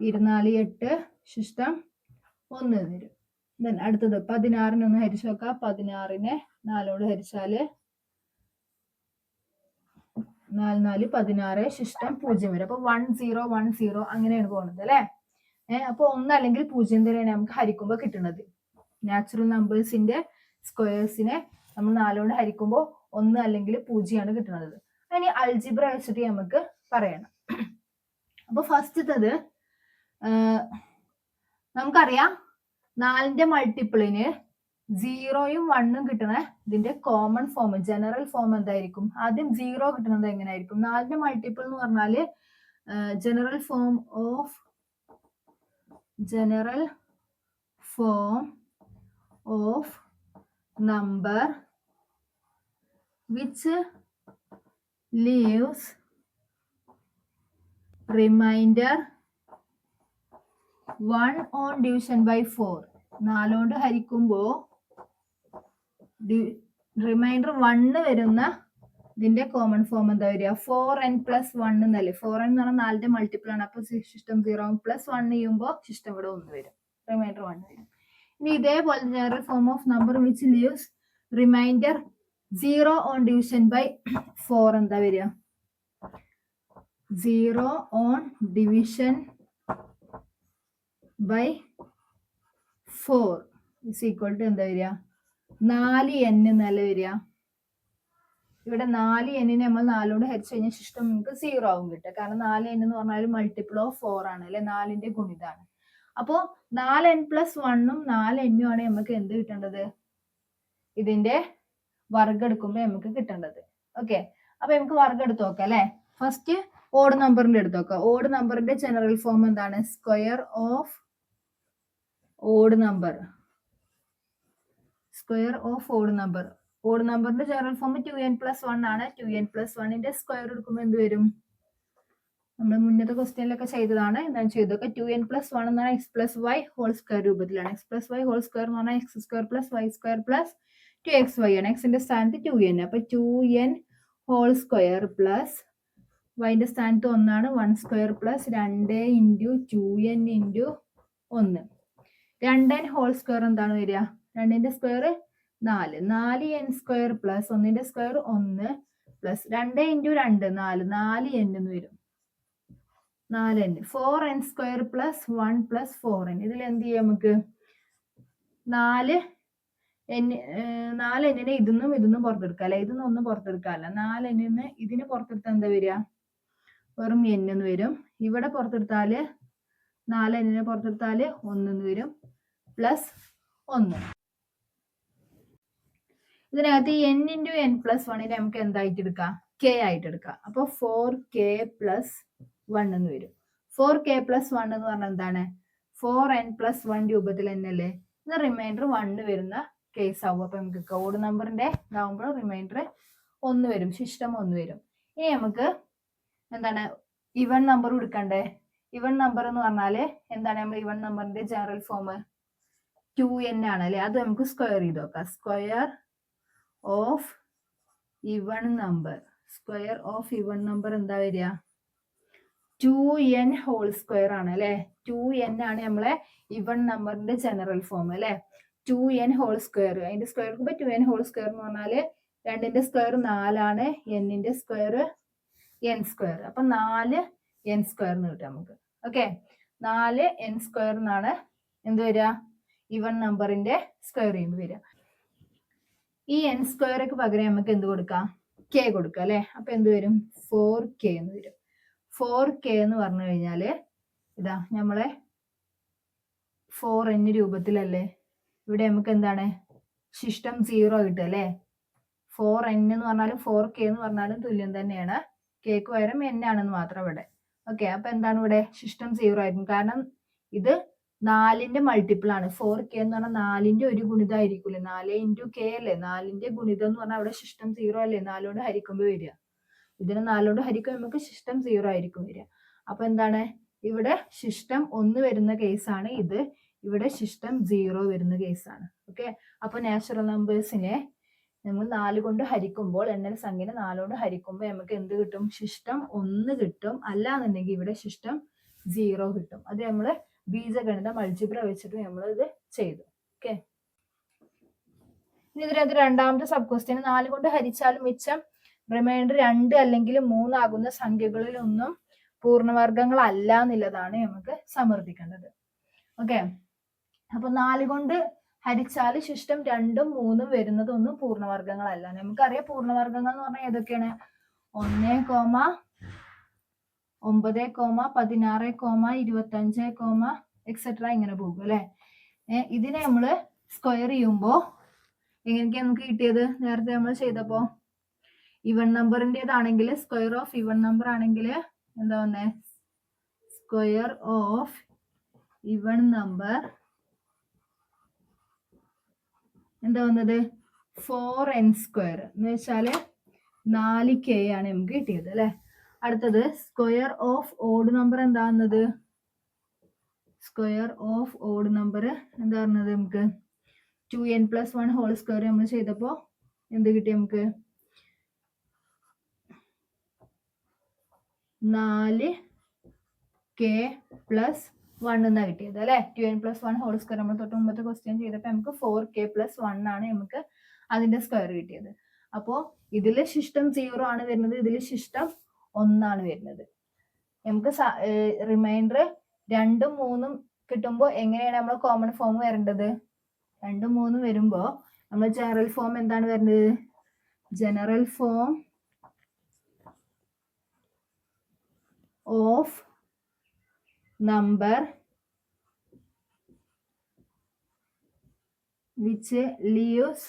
24 8 ശിഷ്ടം 1 വരും. ദെൻ അടുത്തത് 16നെ ഒന്ന് ഹരിച്ചു നോക്കാം. 16നെ 4 കൊണ്ട് ഹരിച്ചാല് 4 4 16 ശിഷ്ടം 0 വരും. അപ്പൊ 1 0 1 0 അങ്ങനെയാണ് പോകുന്നത് അല്ലെ. അപ്പൊ 1 അല്ലെങ്കിൽ 0 തന്നെയാണ് നമുക്ക് ഹരിക്കുമ്പോൾ കിട്ടുന്നത്. നാച്ചുറൽ നമ്പേഴ്സിന്റെ സ്ക്വയേഴ്സിനെ നമ്മൾ 4 കൊണ്ട് ഹരിക്കുമ്പോൾ 1 അല്ലെങ്കിൽ 0 ആണ് കിട്ടുന്നത്. ഇനി അൾജിബ്ര വെച്ചിട്ട് നമുക്ക് പറയണം. അപ്പൊ ഫസ്റ്റത്തത് നമുക്കറിയാം, 4ന്റെ മൾട്ടിപ്പിളിന് 0യും 1ഉം കിട്ടണ ഇതിന്റെ കോമൺ ഫോം ജനറൽ ഫോം എന്തായിരിക്കും? ആദ്യം 0 കിട്ടുന്നത് എങ്ങനെയായിരിക്കും? 4ന്റെ മൾട്ടിപ്പിൾ എന്ന് പറഞ്ഞാല് general form of number which leaves remainder 1 on division by 4. 4 കൊണ്ട് ഹരിക്കുമ്പോൾ റിമൈൻഡർ 1 വരുന്ന ഇതിന്റെ കോമൺ ഫോം എന്താ വരിക? 4n + 1 എന്നല്ലേ? 4n എന്ന് പറഞ്ഞാൽ 4ന്റെ മൾട്ടിപ്പിൾ ആണ്. അപ്പൊ സിസ്റ്റം 0 +1 ചെയ്യുമ്പോൾ സിസ്റ്റം ഇവിടെ 1 വരും, റിമൈൻഡർ 1 വരും. ഇനി ഇതേപോലെ general form of number which leaves reminder 0 on division by 4 എന്താ വരിക? 0 on division by 4 is equal to എന്താ വരിക? 4n എന്നല്ലേ വരിക? ഇവിടെ 4n നമ്മൾ 4 കൊണ്ട് ഹരിച്ചു കഴിഞ്ഞാൽ സിസ്റ്റം നമുക്ക് 0 ആവും കിട്ടുക. കാരണം 4n എന്ന് പറഞ്ഞാൽ മൾട്ടിപ്പിൾ ഓഫ് 4 ആണ് അല്ലെ? 4ന്റെ ഗുണിതാണ്. അപ്പോ 4n + 1ഉം 4n ആണ് നമുക്ക് എന്ത് കിട്ടേണ്ടത്? ഇതിന്റെ വർഗ്ഗം എടുക്കുമ്പോൾ നമുക്ക് കിട്ടേണ്ടത്. ഓക്കെ, അപ്പൊ നമുക്ക് വർഗ്ഗം എടുത്ത് നോക്കാം അല്ലെ? ഫസ്റ്റ് ഓഡ് നമ്പറിന്റെ എടുത്ത് നോക്കാം. ഓഡ് നമ്പറിന്റെ ജനറൽ ഫോം എന്താണ്? Square of odd number. Odd നമ്പറിന്റെ ജനറൽ ഫോം 2n + 1 ആണ്. 2n + 1ന്റെ സ്ക്വയർ എടുക്കുമ്പോൾ എന്ത് വരും? നമ്മൾ മുന്നത്തെ ക്വസ്റ്റ്യനിലൊക്കെ ചെയ്തതാണ്. എന്താണ് ചെയ്തൊക്കെ? 2n + 1 എന്ന് പറഞ്ഞാൽ x+y² രൂപത്തിലാണ്. x+y² എന്ന് പറഞ്ഞാൽ x² + y² + 2xy ആണ്. എക്സിന്റെ സ്ഥാനത്ത് 2n. അപ്പൊ 2n² + വൈന്റെ സ്ഥാനത്ത് 1 ആണ്. 1² + 2 × 2n × 1. 2n² എന്താണ് വരിക? 2ന്റെ സ്ക്വയർ 4. 4n² + 1ന്റെ square 1 + 2 × 2 4. 4n എന്ന് വരും. 4n. 4n² + 1 + 4n. ഇതിൽ എന്ത് ചെയ്യാം നമുക്ക്? 4n ഇതൊന്നും പുറത്തെടുക്കാം അല്ലെ? ഇതൊന്നും ഒന്നും പുറത്തെടുക്കാമല്ല. 4n ഇതിന് പുറത്തെടുത്താൽ എന്താ വരിക? വെറും n എന്ന് വരും. ഇവിടെ പുറത്തെടുത്താല് 4n പുറത്തെടുത്താല് 1 എന്ന് വരും +1. ഇതിനകത്ത് n × n + 1 നമുക്ക് എന്തായിട്ട് എടുക്കാം? k ആയിട്ട് എടുക്കാം. അപ്പൊ 4k + 1 എന്ന് വരും. 4k + 1 എന്ന് പറഞ്ഞാൽ എന്താണ്? 4n + 1 രൂപത്തിൽ തന്നെയല്ലേ? ഇത് റിമൈൻഡർ 1 വരുന്ന കേസ് ആവും. അപ്പൊ നമുക്ക് കോഡ് നമ്പറിന്റെ ഇതാവുമ്പോൾ റിമൈൻഡർ 1 വരും, സിസ്റ്റം 1 വരും. ഇനി നമുക്ക് എന്താണ് ഇവൺ നമ്പർ എടുക്കണ്ടേ? ഇവൺ നമ്പർ എന്ന് പറഞ്ഞാല് എന്താണ്? നമ്മൾ ഇവൺ നമ്പറിന്റെ ജനറൽ ഫോം 2n ആണ് അല്ലെ? അത് നമുക്ക് സ്ക്വയർ ചെയ്ത് നോക്കാം. സ്ക്വയർ ഓഫ് ഇവൺ നമ്പർ എന്താ വരിക? 2n² ആണ് അല്ലെ? 2n ആണ് നമ്മളെ ഇവൺ നമ്പറിന്റെ ജനറൽ ഫോം അല്ലെ? 2n². അതിന്റെ സ്ക്വയർ എടുക്കുമ്പോൾ 2n² എന്ന് പറഞ്ഞാല് 2ന്റെ സ്ക്വയർ 4 ആണ്. n-ന്റെ സ്ക്വയർ n². അപ്പൊ 4n² എന്ന് കിട്ടും നമുക്ക്. ഓക്കെ, 4n² എന്നാണ് എന്ത് വരിക? ഇവൺ നമ്പറിന്റെ സ്ക്വയർ ചെയ്യുമ്പോൾ വരിക. ഈ n² പകരം നമുക്ക് എന്ത് കൊടുക്കാം? k കൊടുക്കാം അല്ലെ? അപ്പൊ എന്ത് വരും? 4k എന്ന് വരും. 4k എന്ന് പറഞ്ഞു കഴിഞ്ഞാല് ഇതാ നമ്മളെ 4n രൂപത്തിലല്ലേ? ഇവിടെ നമുക്ക് എന്താണ്? സിസ്റ്റം 0 കിട്ടും അല്ലെ? 4n എന്ന് പറഞ്ഞാലും 4k എന്ന് പറഞ്ഞാലും തുല്യം തന്നെയാണ്. k ക്ക് പകരം n ആണെന്ന് മാത്രം ഇവിടെ. ഓക്കെ, അപ്പൊ എന്താണ് ഇവിടെ? സിസ്റ്റം 0 ആയിരിക്കും. കാരണം ഇത് 4ന്റെ മൾട്ടിപ്പിൾ ആണ്. 4k എന്ന് പറഞ്ഞാൽ 4ന്റെ ഒരു ഗുണിതം ആയിരിക്കൂലേ? 4 × k അല്ലേ? 4ന്റെ ഗുണിതം എന്ന് പറഞ്ഞാൽ അവിടെ സിസ്റ്റം 0 അല്ലേ? 4 കൊണ്ട് ഹരിക്കുമ്പോൾ വരിക. ഇതിന് 4 കൊണ്ട് ഹരിക്കുമ്പോൾ നമുക്ക് സിസ്റ്റം 0 ആയിരിക്കും വരിക. അപ്പൊ എന്താണ്? ഇവിടെ സിസ്റ്റം 1 വരുന്ന കേസാണ് ഇത്. ഇവിടെ സിസ്റ്റം 0 വരുന്ന കേസാണ്. ഓക്കെ, അപ്പൊ നാച്ചുറൽ നമ്പേഴ്സിനെ നമ്മൾ 4 കൊണ്ട് ഹരിക്കുമ്പോൾ, എണ്ണൽ സംഖ്യനെ 4 കൊണ്ട് ഹരിക്കുമ്പോൾ നമുക്ക് എന്ത് കിട്ടും? സിസ്റ്റം 1 കിട്ടും. അല്ലാന്നുണ്ടെങ്കിൽ ഇവിടെ സിസ്റ്റം 0 കിട്ടും. അത് നമ്മള് ബീജഗണിതം അൾജിബ്ര വെച്ചിട്ട് നമ്മൾ ഇത് ചെയ്തു. ഓക്കെ, ഇനി ഇതിനകത്ത് രണ്ടാമത്തെ സബ് ക്വസ്റ്റ്യൻ 4 കൊണ്ട് ഹരിച്ചാലും മിച്ചം റിമൈൻഡർ 2 അല്ലെങ്കിൽ 3 ആകുന്ന സംഖ്യകളിലൊന്നും പൂർണ്ണവർഗങ്ങൾ അല്ല എന്നുള്ളതാണ് നമുക്ക് സമർത്ഥിക്കേണ്ടത്. ഓക്കെ, അപ്പൊ 4 കൊണ്ട് ഹരിച്ചാൽ സിസ്റ്റം 2ഉം 3ഉം വരുന്നതൊന്നും പൂർണ്ണവർഗങ്ങളല്ല. നമുക്കറിയാം പൂർണ്ണവർഗങ്ങൾ എന്ന് പറഞ്ഞാൽ ഏതൊക്കെയാണ്? 1, 9, 16, 25, എക്സെട്ര ഇങ്ങനെ പോകും അല്ലെ? ഇതിനെ നമ്മള് സ്ക്വയർ ചെയ്യുമ്പോൾ എങ്ങനെയൊക്കെയാ നമുക്ക് കിട്ടിയത്? നേരത്തെ നമ്മൾ ചെയ്തപ്പോ ഇവൺ നമ്പറിൻ്റെതാണെങ്കിൽ സ്ക്വയർ ഓഫ് ഇവൺ നമ്പർ ആണെങ്കിൽ എന്താ വന്നേ? സ്ക്വയർ ഓഫ് ഇവൺ നമ്പർ എന്താ വന്നത്? 4n² എന്ന് വെച്ചാല് 4k ആണ് നമുക്ക് കിട്ടിയത് അല്ലെ. അടുത്തത് സ്ക്വയർ ഓഫ് ഓഡ് നമ്പർ എന്താ വന്നത്? സ്ക്വയർ ഓഫ് ഓഡ് നമ്പർ എന്താ പറഞ്ഞത് നമുക്ക്? 2n+1² നമ്മൾ ചെയ്തപ്പോ എന്ത് കിട്ടി നമുക്ക്? 4k+1 എന്നാ കിട്ടിയത് അല്ലെ. 2n+1² നമ്മൾ തൊട്ട് മുമ്പത്തെ ക്വസ്റ്റ്യൻ ചെയ്തപ്പോ നമുക്ക് 4k+1 ആണ് നമുക്ക് അതിന്റെ സ്ക്വയർ കിട്ടിയത്. അപ്പോ ഇതില് ശിഷ്ടം 0 ആണ് വരുന്നത്, ഇതില് ശിഷ്ടം 1 ആണ് വരുന്നത്. നമുക്ക് റിമൈൻഡർ 2ഉം 3ഉം കിട്ടുമ്പോ എങ്ങനെയാണ് നമ്മൾ കോമൺ ഫോം വരേണ്ടത്? 2ഉം 3ഉം വരുമ്പോ നമ്മൾ ജനറൽ ഫോം എന്താണ് വരുന്നത്? General form of number which leaves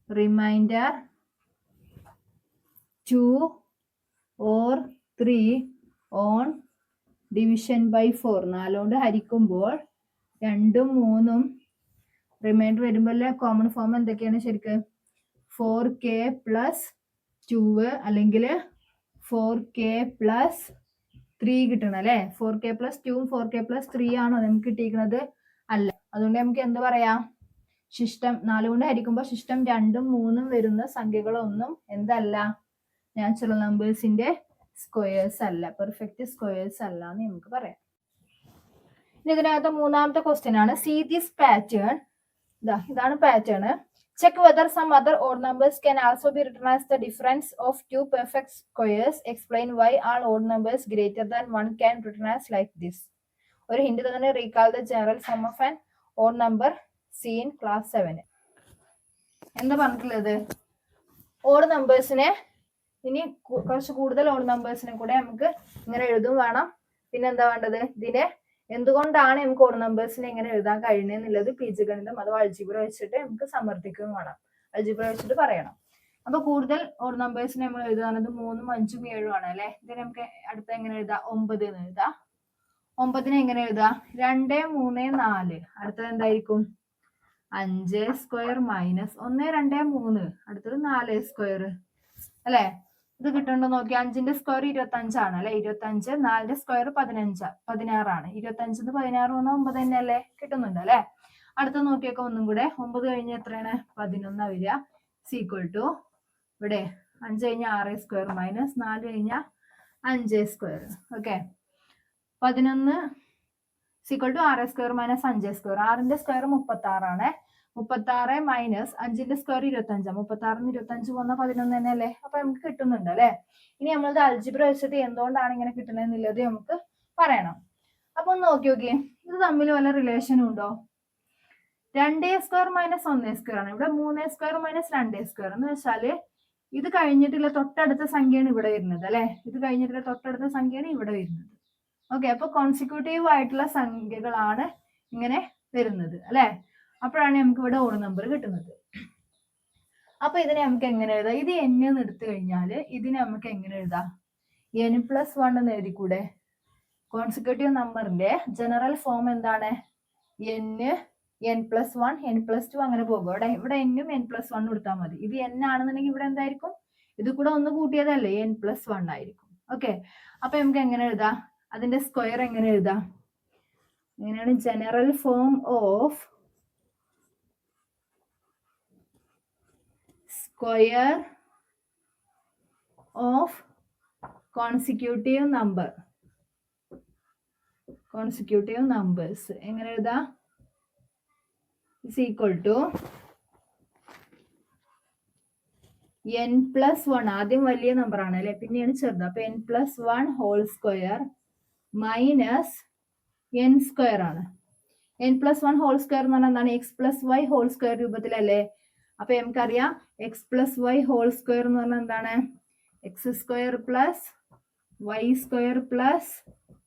remainder 2 or 3 on division by 4. 4 കൊണ്ട് ഹരിക്കുമ്പോൾ 2ഉം 3ഉം റിമൈൻഡർ വരുമ്പോൾ കോമൺ ഫോം എന്തൊക്കെയാണ് ശരിക്കും? 4k+2 അല്ലെങ്കിൽ 4k+3 കിട്ടണം അല്ലെ. 4k+2ഉം 4k+3 ആണോ നമുക്ക് കിട്ടിയിരിക്കുന്നത്? അല്ല. അതുകൊണ്ട് നമുക്ക് എന്ത് പറയാം? ശിഷ്ടം 4 കൊണ്ട് ഹരിക്കുമ്പോൾ ശിഷ്ടം 2ഉം 3ഉം വരുന്ന സംഖ്യകളൊന്നും എന്തല്ല? നാച്ചുറൽ നമ്പേഴ്സിന്റെ സ്ക്വയേഴ്സ് അല്ല, പെർഫെക്റ്റ് സ്ക്വയേഴ്സ് അല്ല എന്ന് നമുക്ക് പറയാം. ഇതിനകത്ത് മൂന്നാമത്തെ ക്വസ്റ്റ്യൻ ആണ്. See this pattern. ഇതാണ് pattern. Check whether some other odd numbers can also be written as the difference of 2 perfect squares. Explain Y all odd numbers greater than 1 can written as like this. ഒരു hint തന്നെ. Recall the general some of an odd number scene class 7. എന്താ പറഞ്ഞിട്ടുള്ളത്? Odd നമ്പേഴ്സിനെ ഇനി കുറച്ച് കൂടുതൽ odd നമ്പേഴ്സിനെ കൂടെ നമുക്ക് ഇങ്ങനെ എഴുതും വേണം. പിന്നെ എന്താ വേണ്ടത്? ഇതിനെ എന്തുകൊണ്ടാണ് നമുക്ക് ഓഡ് നമ്പേഴ്സിനെ എങ്ങനെ എഴുതാൻ കഴിയുന്നത് ബീജഗണിതം അഥവാ അൾജിബ്ര വെച്ചിട്ട് നമുക്ക് സമർത്ഥിക്കുകയും വേണം. അൾജിബ്ര വെച്ചിട്ട് പറയണം. അപ്പൊ കൂടുതൽ ഓഡ് നമ്പേഴ്സിനെ നമ്മൾ എഴുതുന്നത് 3ഉം 5ഉം 7ഉം ആണ് അല്ലെ. ഇതിനെ നമുക്ക് അടുത്ത എങ്ങനെ എഴുതാം? 9 എന്ന് എഴുതാം. 9നെ എങ്ങനെ എഴുതാം? 2 3 4. അടുത്തത് എന്തായിരിക്കും? 5² - 1 2 3. അടുത്തത് 4² അല്ലെ. ഇത് കിട്ടുന്നുണ്ടോ നോക്കി. 5ന്റെ സ്ക്വയർ 25 ആണ് അല്ലെ. 25. 4ന്റെ സ്ക്വയർ 16 ആണ്. 25 16 വന്നാൽ 9 തന്നെയല്ലേ. കിട്ടുന്നുണ്ട് അല്ലെ. അടുത്ത നോക്കിയൊക്കെ ഒന്നും കൂടെ. 9 കഴിഞ്ഞ് എത്രയാണ്? 11 വരിക. സീക്വൽ ടു ഇവിടെ 5 കഴിഞ്ഞ 6² മൈനസ് 4 കഴിഞ്ഞ 5². ഓക്കെ. 11 equal to 6² minus 5². 6ന്റെ സ്ക്വയർ 36 ആണ്. 36 മൈനസ് 5ന്റെ സ്ക്വയർ 25. 36 25 വന്നാൽ 11 തന്നെയല്ലേ. അപ്പൊ നമുക്ക് കിട്ടുന്നുണ്ട് അല്ലെ. ഇനി നമ്മളത് അൾജിബ്ര വെച്ചിട്ട് എന്തുകൊണ്ടാണ് ഇങ്ങനെ കിട്ടുന്നതെന്നുള്ളത് നമുക്ക് പറയണം. അപ്പൊ ഒന്ന് നോക്കി. ഇത് തമ്മിൽ വല്ല റിലേഷനും ഉണ്ടോ? 2² മൈനസ് 1² ആണ്. ഇവിടെ 3² മൈനസ് 2² എന്ന് വെച്ചാല് ഇത് കഴിഞ്ഞിട്ടുള്ള തൊട്ടടുത്ത സംഖ്യയാണ് ഇവിടെ വരുന്നത് അല്ലെ. ഇത് കഴിഞ്ഞിട്ടുള്ള തൊട്ടടുത്ത സംഖ്യയാണ് ഇവിടെ വരുന്നത്. ഓക്കെ. അപ്പൊ കോൺസിക്യൂട്ടീവ് ആയിട്ടുള്ള സംഖ്യകളാണ് ഇങ്ങനെ വരുന്നത് അല്ലെ. അപ്പോഴാണ് നമുക്ക് ഇവിടെ ഓഡ് നമ്പർ കിട്ടുന്നത്. അപ്പൊ ഇതിനെ നമുക്ക് എങ്ങനെ എഴുതാം? ഇത് n എന്ന് എടുത്തു കഴിഞ്ഞാല് ഇതിനെ നമുക്ക് എങ്ങനെ എഴുതാം? n+1 എന്ന് എഴുതിക്കൂടെ? കോൺസിക്യൂട്ടീവ് നമ്പറിന്റെ ജനറൽ ഫോം എന്താണ്? n+1 n+2 അങ്ങനെ പോകും. ഇവിടെ n-ഉം n+1 കൊടുത്താൽ മതി. ഇത് n ആണെന്നുണ്ടെങ്കിൽ ഇവിടെ എന്തായിരിക്കും? ഇത് കൂടെ ഒന്ന് കൂട്ടിയതല്ലേ n+1 ആയിരിക്കും. ഓക്കെ. അപ്പൊ നമുക്ക് എങ്ങനെ എഴുതാം? അതിന്റെ സ്ക്വയർ എങ്ങനെ എഴുതാം? എങ്ങനെയാണ്? General form of square of consecutive numbers എങ്ങനെ എഴുതാം? is equal to n+1. ആദ്യം വലിയ നമ്പർ ആണ് അല്ലെ, പിന്നെയാണ് ചെറുത്. അപ്പൊ n+1 whole square minus n² ആണ്. n+1 ഹോൾ സ്ക്വയർ എന്ന് പറഞ്ഞാൽ എന്താണ്? x+y whole square രൂപത്തിലല്ലേ. അപ്പൊ നമുക്കറിയാം x+y ഹോൾ സ്ക്വയർ എന്ന് പറഞ്ഞാൽ എന്താണ്? x² + y² +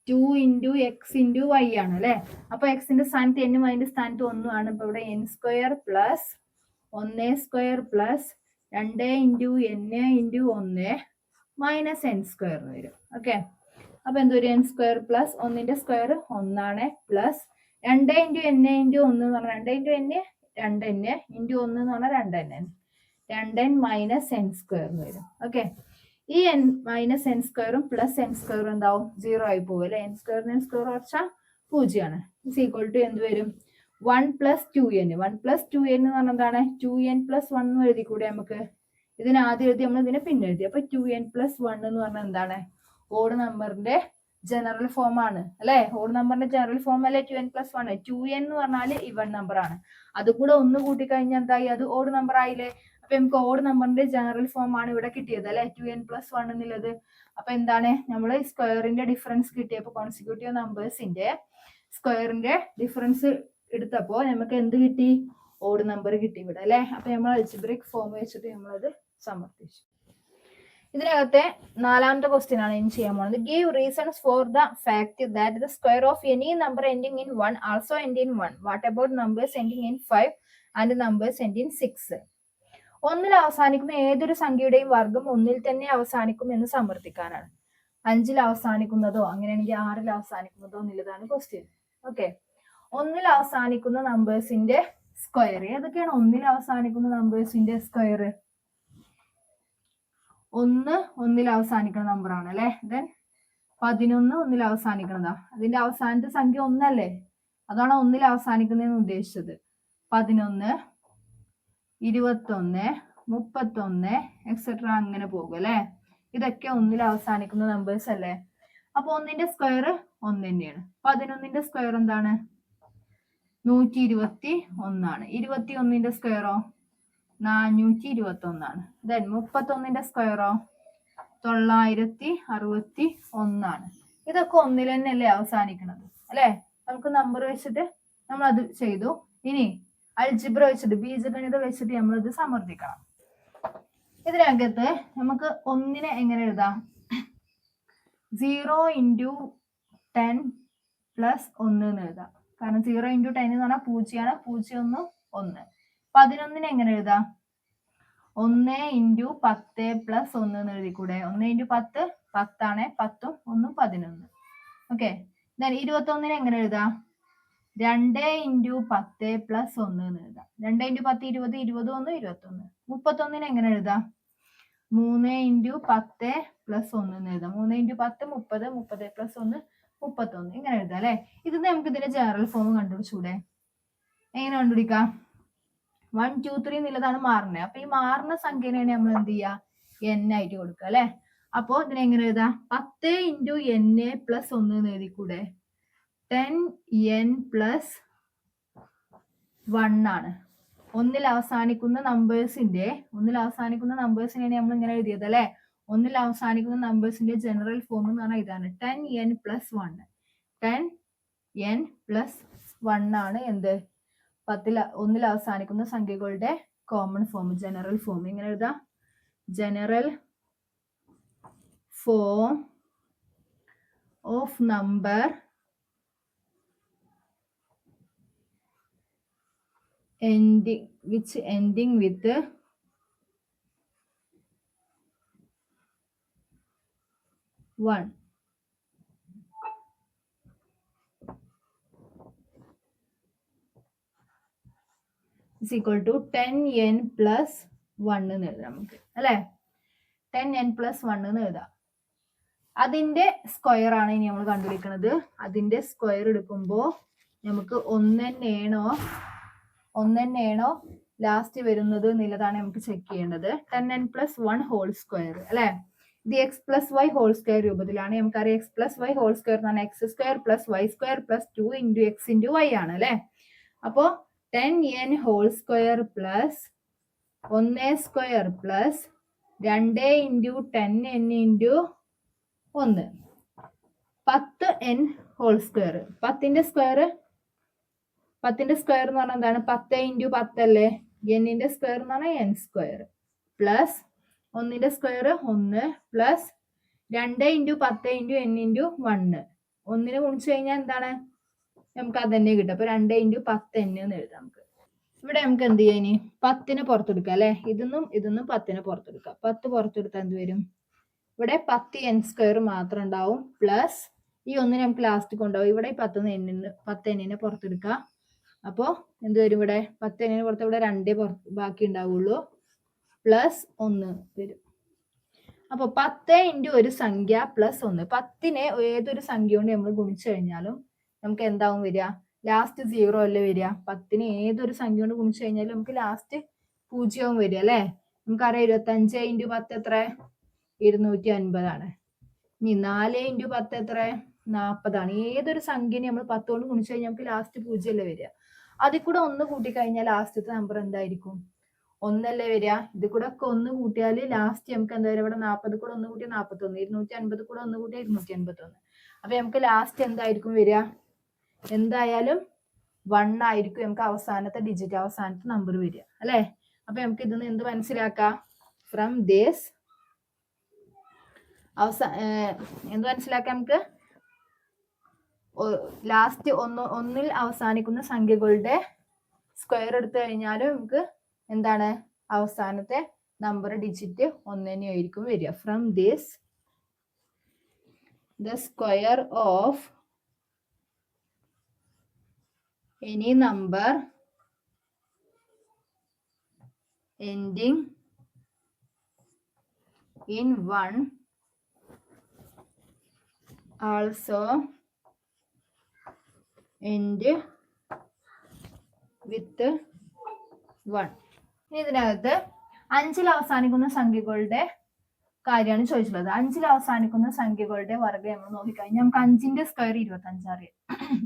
2 into x into y ആണ് അല്ലേ. അപ്പൊ എക്സിന്റെ സ്ഥാനത്ത് എന്നും അതിന്റെ സ്ഥാനത്ത് 1 ആണ്. ഇപ്പൊ ഇവിടെ N square plus 1 square plus 2 into N into 1 minus N square വരും. ഓക്കെ, അപ്പൊ എന്തൊരു എൻ സ്ക്വയർ പ്ലസ് 1ന്റെ സ്ക്വയർ 1 ആണ് പ്ലസ് 2 ഇൻറ്റു എൻ ഇൻറ്റു 1 എന്ന് പറഞ്ഞാൽ 2 ഇൻറ്റു എൻ 2n ഇൻറ്റു 1 എന്ന് പറഞ്ഞാൽ 2n 2n minus N square വരും. ഓക്കെ, ഈ എൻ മൈനസ് എൻ സ്ക്വയറും പ്ലസ് എൻ സ്ക്വയറും എന്താവും 0 ആയി പോകും അല്ലെ. എൻ സ്ക്വയറിന് സ്ക്വയർ കുറച്ചാൽ 0 ആണ്. ഇസ് ഈക്വൽ ടു എന്ത് വരും 1 പ്ലസ് 2n. 1 പ്ലസ് 2n എന്ന് പറഞ്ഞാൽ എന്താണ് 2n പ്ലസ് 1 എന്ന് എഴുതി കൂടെ നമുക്ക്. ഇതിന് ആദ്യം എഴുതി നമ്മൾ ഇതിനെ പിന്നെ എഴുതി. അപ്പൊ 2n പ്ലസ് 1 എന്ന് പറഞ്ഞാൽ എന്താണ് ഓഡ് നമ്പറിന്റെ ജനറൽ ഫോം ആണ് അല്ലെ. ഓഡ് നമ്പറിന്റെ ജനറൽ ഫോം അല്ലെ 2n പ്ലസ് 1. 2n എന്ന് പറഞ്ഞാൽ ഇവൺ നമ്പർ ആണ്. അത് കൂടെ ഒന്ന് കൂട്ടി കഴിഞ്ഞാൽ എന്തായി അത് ഓഡ് നമ്പർ ആയില്ലേ. അപ്പൊ നമുക്ക് ഓഡ് നമ്പറിന്റെ ജനറൽ ഫോം ആണ് ഇവിടെ കിട്ടിയത് അല്ലെ 2n പ്ലസ് 1 എന്നുള്ളത്. അപ്പൊ എന്താണ് നമ്മൾ സ്ക്വയറിന്റെ ഡിഫറൻസ് കിട്ടിയപ്പോ കോൺസിക്യൂട്ടീവ് നമ്പേഴ്സിന്റെ സ്ക്വയറിന്റെ ഡിഫറൻസ് എടുത്തപ്പോ നമുക്ക് എന്ത് കിട്ടി ഓഡ് നമ്പർ കിട്ടി ഇവിടെ അല്ലെ. അപ്പൊ നമ്മൾ അൽജിബ്രിക് ഫോം വെച്ചിട്ട് നമ്മളത് സമർത്ഥിച്ചു. ഇതിനകത്തെ നാലാമത്തെ ക്വസ്റ്റ്യൻ ആണ് ഇനി ചെയ്യാൻ പോകുന്നത്. Give reasons for the fact that the square of any number ending in 1 also end in 1. What about numbers ending in 5 and numbers end in 6? ഒന്നിൽ അവസാനിക്കുന്ന ഏതൊരു സംഖ്യയുടെയും വർഗം ഒന്നിൽ തന്നെ അവസാനിക്കും എന്ന് സമർത്ഥിക്കാനാണ്. 5ൽ അവസാനിക്കുന്നതോ അങ്ങനെയാണെങ്കിൽ 6ൽ അവസാനിക്കുന്നതോ എന്നുള്ളതാണ് ക്വസ്റ്റ്യൻ. ഓക്കെ, ഒന്നിൽ അവസാനിക്കുന്ന നമ്പേഴ്സിന്റെ സ്ക്വയർ ഏതൊക്കെയാണ്? ഒന്നിൽ അവസാനിക്കുന്ന നമ്പേഴ്സിന്റെ സ്ക്വയർ 1 ഒന്നിൽ അവസാനിക്കുന്ന നമ്പർ ആണ് അല്ലെ. ദെൻ 11 ഒന്നിൽ അവസാനിക്കുന്നതാ. അതിന്റെ അവസാനത്തെ സംഖ്യ 1 അല്ലേ, അതാണ് ഒന്നിൽ അവസാനിക്കുന്നതെന്ന് ഉദ്ദേശിച്ചത്. 11 21 31 എക്സെട്ര അങ്ങനെ പോകും അല്ലെ. ഇതൊക്കെ ഒന്നിൽ അവസാനിക്കുന്ന നമ്പേഴ്സ് അല്ലേ. അപ്പൊ ഒന്നിന്റെ സ്ക്വയർ 1 തന്നെയാണ്. 11ന്റെ സ്ക്വയർ എന്താണ് 121 ആണ്. 21ന്റെ സ്ക്വയറോ 421 ആണ്. ദെൻ 31ന്റെ സ്ക്വയറോ 961 ആണ്. ഇതൊക്കെ ഒന്നിൽ തന്നെയല്ലേ അവസാനിക്കുന്നത് അല്ലെ. നമുക്ക് നമ്പർ വെച്ചിട്ട് നമ്മൾ അത് ചെയ്തു. ഇനി അൽജിബ്ര വെച്ചിട്ട് ബീജഗണിതം വെച്ചിട്ട് നമ്മളത് സമർത്ഥിക്കണം. ഇതിനകത്ത് നമുക്ക് ഒന്നിനെ എങ്ങനെ എഴുതാം? 0 ഇൻറ്റു 10 പ്ലസ് 1 എന്ന് എഴുതാം. കാരണം 0 ഇൻറ്റു 10 എന്ന് പറഞ്ഞാൽ 0 ആണ്. 0 1 1. 11നെ എങ്ങനെ എഴുതാം? 1 ഇൻറ്റു 10 പ്ലസ് 1 എന്ന് എഴുതിക്കൂടെ. 1 ഇൻറ്റു 10 10 ആണ്. 10ഉം 1ഉം 11. ഓക്കെ, 21നെ എങ്ങനെ എഴുതാം? 2 ഇൻറ്റു 10 പ്ലസ് 1 എന്ന് എഴുതാം. 2 ഇൻറ്റു 10 20, 20 1 21. 31നെ എങ്ങനെ എഴുതാം? 3 ഇൻറ്റു 10 പ്ലസ് 1 എന്ന് എഴുതാം. 3 ഇൻറ്റു 10 30, 30 പ്ലസ് 1 31. ഇങ്ങനെ എഴുതാം അല്ലെ. ഇത് നമുക്ക് ഇതിന്റെ ജനറൽ ഫോം കണ്ടുപിടിച്ചൂടെ? എങ്ങനെ കണ്ടുപിടിക്കാം? 1 2 3 എന്നുള്ളതാണ് മാറുന്നത്. അപ്പൊ ഈ മാറുന്ന സംഖ്യനെയാണ് നമ്മൾ എന്ത് ചെയ്യുക n ആയിട്ട് കൊടുക്കുക അല്ലെ. അപ്പോ ഇതിനെങ്ങനെ എഴുതാം? 10 ഇൻറ്റു n പ്ലസ് 1 എന്ന് എഴുതിക്കൂടെ. 10n പ്ലസ് 1 ആണ്. ഒന്നിൽ അവസാനിക്കുന്ന നമ്പേഴ്സിനെയാണ് നമ്മൾ ഇങ്ങനെ എഴുതിയത് അല്ലെ. ഒന്നിൽ അവസാനിക്കുന്ന നമ്പേഴ്സിന്റെ ജനറൽ ഫോം എന്ന് പറഞ്ഞാൽ ഇതാണ് 10n പ്ലസ് 1. 10n പ്ലസ് 1 ആണ് എന്ത് ഒന്നിൽ അവസാനിക്കുന്ന സംഖ്യകളുടെ കോമൺ ഫോം, ജനറൽ ഫോം. ഇങ്ങനെ എഴുതാം. General form of number ending with 1. is equal to 10n plus 1 എന്ന് എഴുതാം നമുക്ക് അല്ലെ. 10n plus 1 എന്ന് എഴുതാം. അതിന്റെ സ്ക്വയർ ആണ് ഇനി നമ്മൾ കണ്ടുപിടിക്കുന്നത്. അതിന്റെ സ്ക്വയർ എടുക്കുമ്പോൾ നമുക്ക് ഒന്നെണ്ണേണോ ലാസ്റ്റ് വരുന്നത് എന്നുള്ളതാണ് നമുക്ക് ചെക്ക് ചെയ്യേണ്ടത്. 10n plus 1 ഹോൾ സ്ക്വയർ അല്ലെ. ഇത് x plus y whole square രൂപത്തിലാണ്. നമുക്കറിയാം x plus y whole square എന്ന് പറഞ്ഞാൽ x square plus y square plus 2 into x into y ആണ് അല്ലെ. അപ്പോ 10n whole square plus 1 square plus 2 into 10n into 1 10n whole square. 10ന്റെ square എന്ന് പറഞ്ഞാൽ എന്താണ്? 10 ഇൻറ്റു 10 അല്ലേ. എന്നിന്റെ സ്ക്വയർ എന്ന് പറഞ്ഞാൽ n സ്ക്വയർ പ്ലസ് 1ന്റെ square 1 plus 2 into 10 into n into 1 1നെ ഗുണിച്ചു കഴിഞ്ഞാൽ എന്താണ്, നമുക്ക് അത് തന്നെ കിട്ടും. അപ്പൊ 2 × 10 എന്ന് എഴുതാം. നമുക്ക് ഇവിടെ നമുക്ക് എന്ത് ചെയ്യാം, ഇനി 10നെ പുറത്തെടുക്കാം അല്ലെ. ഇതൊന്നും 10നെ പുറത്തെടുക്കാം. 10 പുറത്തെടുത്താൽ എന്ത് വരും, ഇവിടെ 10n² മാത്രം ഉണ്ടാവും. പ്ലസ് ഈ 1 നമുക്ക് ലാസ്റ്റ് കൊണ്ടുപോകും. ഇവിടെ 10n പുറത്തെടുക്കാം. അപ്പോൾ എന്ത് വരും, ഇവിടെ 10n പുറത്ത് ഇവിടെ 2 ബാക്കി ഉണ്ടാവുള്ളൂ. പ്ലസ് 1 വരും. അപ്പൊ 10 × ഒരു സംഖ്യ പ്ലസ് 1. 10നെ ഏതൊരു സംഖ്യ കൊണ്ട് നമ്മൾ ഗുണിച്ചു കഴിഞ്ഞാലും നമുക്ക് എന്താവും വരിക, ലാസ്റ്റ് 0 അല്ലേ വരിക. 10നെ ഏതൊരു സംഖ്യ കൊണ്ട് ഗുണിച്ചു കഴിഞ്ഞാലും നമുക്ക് ലാസ്റ്റ് 0 വരിക അല്ലെ. നമുക്കറിയാം 25 × 10 എത്ര, 250 ആണ്. ഇനി 4 × 10 എത്ര, 40 ആണ്. ഏതൊരു സംഖ്യനെ നമ്മൾ 10 കൊണ്ട് ഗുണിച്ചു കഴിഞ്ഞാൽ നമുക്ക് ലാസ്റ്റ് 0 അല്ലേ വരിക. അതിൽ കൂടെ 1 കൂട്ടി കഴിഞ്ഞാൽ ലാസ്റ്റത്തെ നമ്പർ എന്തായിരിക്കും, 1 അല്ലേ വരിക. ഇത് കൂടെ ഒക്കെ 1 കൂട്ടിയാൽ ലാസ്റ്റ് നമുക്ക് എന്താ വരിക, ഇവിടെ 40 കൂടെ 1 കൂട്ടിയാൽ 41, 250 കൂടെ 1 കൂട്ടിയാൽ 251. അപ്പൊ നമുക്ക് ലാസ്റ്റ് എന്തായിരിക്കും വരിക, എന്തായാലും 1 ആയിരിക്കും നമുക്ക് അവസാനത്തെ ഡിജിറ്റ്, അവസാനത്തെ നമ്പർ വരിക അല്ലെ. അപ്പൊ നമുക്ക് ഇതിന്ന് എന്ത് മനസ്സിലാക്കാം, ഫ്രം ദിസ് എന്ത് മനസ്സിലാക്കാം, നമുക്ക് ലാസ്റ്റ് ഒന്നിൽ അവസാനിക്കുന്ന സംഖ്യകളുടെ സ്ക്വയർ എടുത്തു കഴിഞ്ഞാലും നമുക്ക് എന്താണ് അവസാനത്തെ നമ്പർ ഡിജിറ്റ് 1 തന്നെയായിരിക്കും വരിക. From this the square of any number ending in 1 also end with 1. ഇതിനകത്ത് 5ൽ അവസാനിക്കുന്ന സംഖ്യകളുടെ കാര്യമാണ് ചോദിച്ചിട്ടുള്ളത്. 5ൽ അവസാനിക്കുന്ന സംഖ്യകളുടെ വർഗ്ഗം നമ്മൾ നോക്കിക്കഴിഞ്ഞാൽ നമുക്ക് 5ന്റെ സ്ക്വയർ 25 അറിയാം.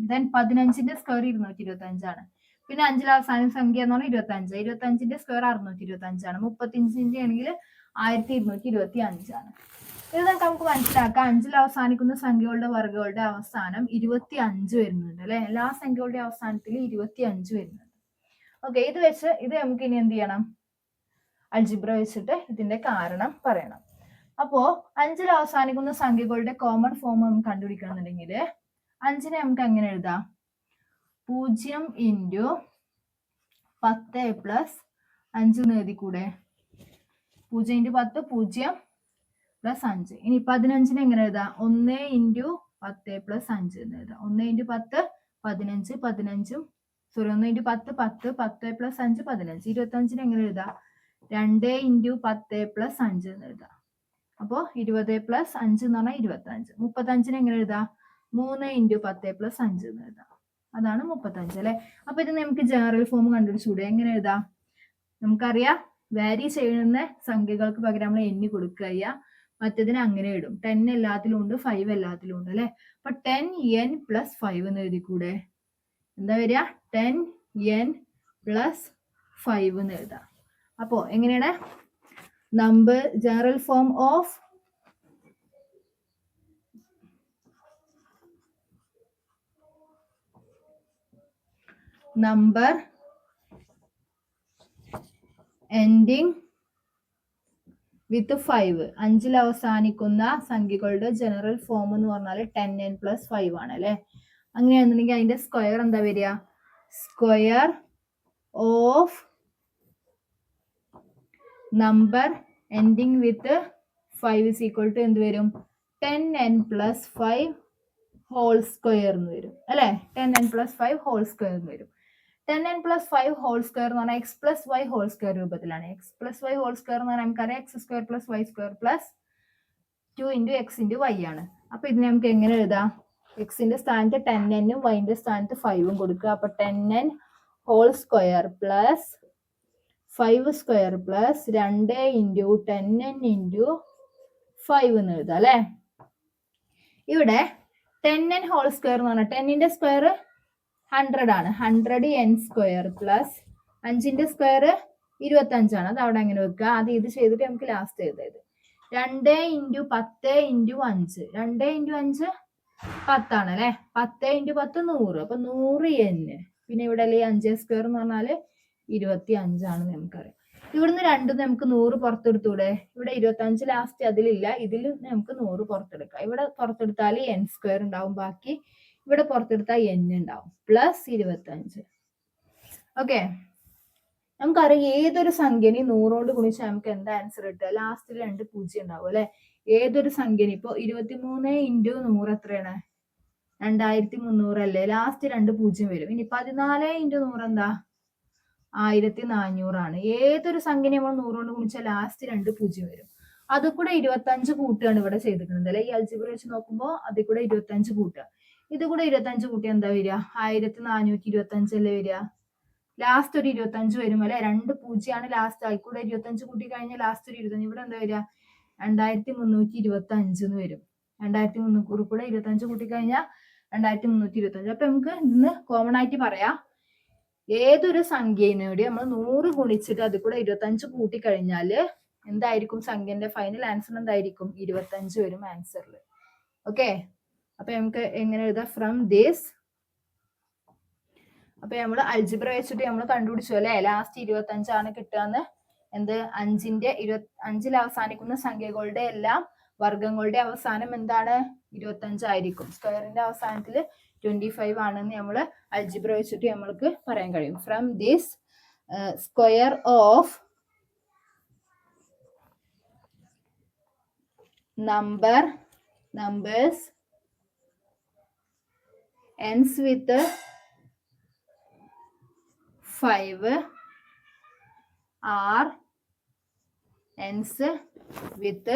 ദെൻ 15ന്റെ സ്ക്വയർ 225 ആണ്. പിന്നെ 5ൽ അവസാനിക്കുന്ന സംഖ്യ എന്ന് പറഞ്ഞാൽ 25. 25ന്റെ സ്ക്വയർ 625 ആണ്. 35ന്റെ ആണെങ്കിൽ 1225 ആണ്. ഇത് നമുക്ക് മനസ്സിലാക്കാം. 5ൽ അവസാനിക്കുന്ന സംഖ്യകളുടെ വർഗ്ഗങ്ങളുടെ അവസാനം 25 വരുന്നുണ്ട് അല്ലെ. എല്ലാ സംഖ്യകളുടെ അവസാനത്തിൽ 25 വരുന്നുണ്ട്. ഓക്കെ, ഇത് നമുക്ക് ഇനി എന്ത് ചെയ്യണം, അൾജിബ്ര വെച്ചിട്ട് ഇതിന്റെ കാരണം പറയണം. അപ്പോ 5ൽ അവസാനിക്കുന്ന സംഖ്യകളുടെ കോമൺ ഫോം നമുക്ക് കണ്ടുപിടിക്കണമെന്നുണ്ടെങ്കിൽ 5നെ നമുക്ക് എങ്ങനെ എഴുതാം, 0 × 10 + 5 എന്ന് എഴുതി കൂടെ. 0 × 10 0 + 5. ഇനി 15നെ എങ്ങനെ എഴുതാം, 1 × 10 + 5 എന്ന് എഴുതാം. 1 × 10 15, 15 സോറി 1 × 10 10, 10 + 5 15. 25നെ എങ്ങനെ എഴുതാം, 2 × 10 + 5 എന്ന് എഴുതാം. അപ്പോ 20 + 5 എന്ന് പറഞ്ഞാൽ 25. 35നെ എങ്ങനെ എഴുതാം, 3 × 10 + 5 എന്ന് എഴുതാം. അതാണ് 35 അല്ലെ. അപ്പൊ ഇത് നമുക്ക് ജനറൽ ഫോം കണ്ടുപിടിച്ചൂടെ, എങ്ങനെ എഴുതാം, നമുക്കറിയാം വാരി ചെയ്യുന്ന സംഖ്യകൾക്ക് പകരം നമ്മൾ എണ്ണി കൊടുക്കുക, മറ്റതിന് അങ്ങനെ ഇടും. 10 എല്ലാത്തിലും ഉണ്ട്, 5 എല്ലാത്തിലും ഉണ്ട് അല്ലെ. അപ്പൊ 10n + 5 എന്ന് എഴുതി കൂടെ. എന്താ വരിക, 10n + 5 എന്ന് എഴുതാം. അപ്പോ എങ്ങനെയാണ് number general form of number ending വിത്ത് 5. 5ൽ അവസാനിക്കുന്ന സംഖ്യകളുടെ ജനറൽ ഫോം എന്ന് പറഞ്ഞാൽ 10n + 5 ആണ് അല്ലെ. അങ്ങനെയാണെന്നുണ്ടെങ്കിൽ അതിന്റെ സ്ക്വയർ എന്താ വരിക, സ്ക്വയർ ഓഫ് നമ്പർ എൻഡിങ് വിത്ത് 5 = എന്ത് വരും, 10n + 5 ഹോൾ സ്ക്വയർ എന്ന് വരും അല്ലെ. 10n + 5 ഹോൾ സ്ക്വയർ എന്ന് വരും. 10n + 5 ഹോൾ സ്ക്വയർ എന്ന് പറഞ്ഞാൽ x + y ഹോൾ സ്ക്വയർ രൂപത്തിലാണ്. x + y ഹോൾ സ്ക്വയർ എന്ന് പറഞ്ഞാൽ നമുക്കറിയാം x² + y² + 2 × x × y ആണ്. അപ്പൊ ഇതിനെ നമുക്ക് എങ്ങനെ എഴുതാം, എക്സിന്റെ സ്ഥാനത്ത് 10n ഉം വൈന്റെ സ്ഥാനത്ത് 5 ഉം കൊടുക്കുക. അപ്പൊ 10n ഹോൾ സ്ക്വയർ + 5² + 2 × 10n × 5 എന്ന് എഴുതാം അല്ലെ. ഇവിടെ 10n ഹോൾ സ്ക്വയർ എന്ന് പറഞ്ഞാൽ 10ന്റെ സ്ക്വയർ 100 ആണ്. 100n² + 5ന്റെ സ്ക്വയർ 25 ആണ്. അത് അവിടെ അങ്ങനെ വെക്കുക. അത് ഇത് ചെയ്തിട്ട് നമുക്ക് ലാസ്റ്റ് എഴുതാം. 2 × 10 × 5. 2 × 5 10 ആണ് അല്ലെ. 10 × 10 100. അപ്പൊ 100n. പിന്നെ ഇവിടെ അല്ലെ 5² എന്ന് പറഞ്ഞാല് 25 ആണെന്ന് നമുക്കറിയാം. ഇവിടുന്ന് രണ്ടും നമുക്ക് 100 പുറത്തെടുത്തൂടെ? ഇവിടെ 25 ലാസ്റ്റ് അതിലില്ല, ഇതിൽ നമുക്ക് 100 പുറത്തെടുക്കാം. ഇവിടെ പുറത്തെടുത്താൽ n സ്ക്വയർ ഉണ്ടാവും, ബാക്കി ഇവിടെ പുറത്തെടുത്താൽ n ഉണ്ടാവും, പ്ലസ് 25. ഓക്കെ, നമുക്കറിയാം ഏതൊരു സംഖ്യനെ 100 കൊണ്ട് ഗുണിച്ചാൽ നമുക്ക് എന്താ ആൻസർ കിട്ടുക? ലാസ്റ്റിൽ 2 പൂജ്യം ഉണ്ടാവും അല്ലെ. ഏതൊരു സംഖ്യനെ ഇപ്പൊ 23 ഇൻറ്റു 100 എത്രയാണ്? 2300 അല്ലേ? ലാസ്റ്റ് 2 പൂജ്യം വരും. ഇനി 14 ഇൻറ്റു 100 എന്താ? 1400 ആണ്. ഏതൊരു സംഖ്യനെ നമ്മൾ 100 കൊണ്ട് ഗുണിച്ചാൽ ലാസ്റ്റ് 2 പൂജ്യം വരും. അത് കൂടെ 25 കൂട്ടുകയാണ് ഇവിടെ ചെയ്തിരിക്കുന്നത് അല്ലെ. ഈ അൽജിബ്ര വെച്ച് നോക്കുമ്പോൾ അതിൽ കൂടെ 25 കൂട്ടുക. ഇത് കൂടെ 25 കൂട്ടിയാൽ എന്താ വരിക? 1425 അല്ലേ വരിക. ലാസ്റ്റ് ഒരു 25 വരും അല്ലെ. 2 പൂജ്യമാണ് ലാസ്റ്റ്. ആയിക്കൂടെ 25 കൂട്ടി കഴിഞ്ഞാൽ ലാസ്റ്റ് ഒരു 25. ഇവിടെ എന്താ വരിക? 2325 എന്ന് വരും. 2300 കൂടെ 25 കൂട്ടി കഴിഞ്ഞാൽ 2325. അപ്പൊ നമുക്ക് ഇന്ന് കോമൺ ആയിട്ട് പറയാം, ഏതൊരു സംഖ്യയോട് നമ്മൾ 100 ഗുണിച്ചിട്ട് അത് കൂടെ 25 കൂട്ടി കഴിഞ്ഞാല് എന്തായിരിക്കും സംഖ്യന്റെ ഫൈനൽ ആൻസർ? എന്തായിരിക്കും? 25 വരും ആൻസറിൽ. ഓക്കെ, അപ്പൊ നമുക്ക് എങ്ങനെ എഴുതാം? From this. അപ്പൊ നമ്മൾ അൽജിബ്ര വെച്ചിട്ട് നമ്മൾ കണ്ടുപിടിച്ചു അല്ലെ, ലാസ്റ്റ് 25 ആണ് കിട്ടുകയെന്ന്. എന്ത്? 5ൽ അവസാനിക്കുന്ന സംഖ്യകളുടെ എല്ലാം വർഗങ്ങളുടെ അവസാനം എന്താണ്? 25 ആയിരിക്കും. സ്ക്വയറിന്റെ അവസാനത്തിൽ 25 ആണെന്ന് നമ്മൾ അൽജിബ്ര വെച്ചിട്ട് നമ്മൾക്ക് പറയാൻ കഴിയും. From this square of numbers ends with 5 or ends with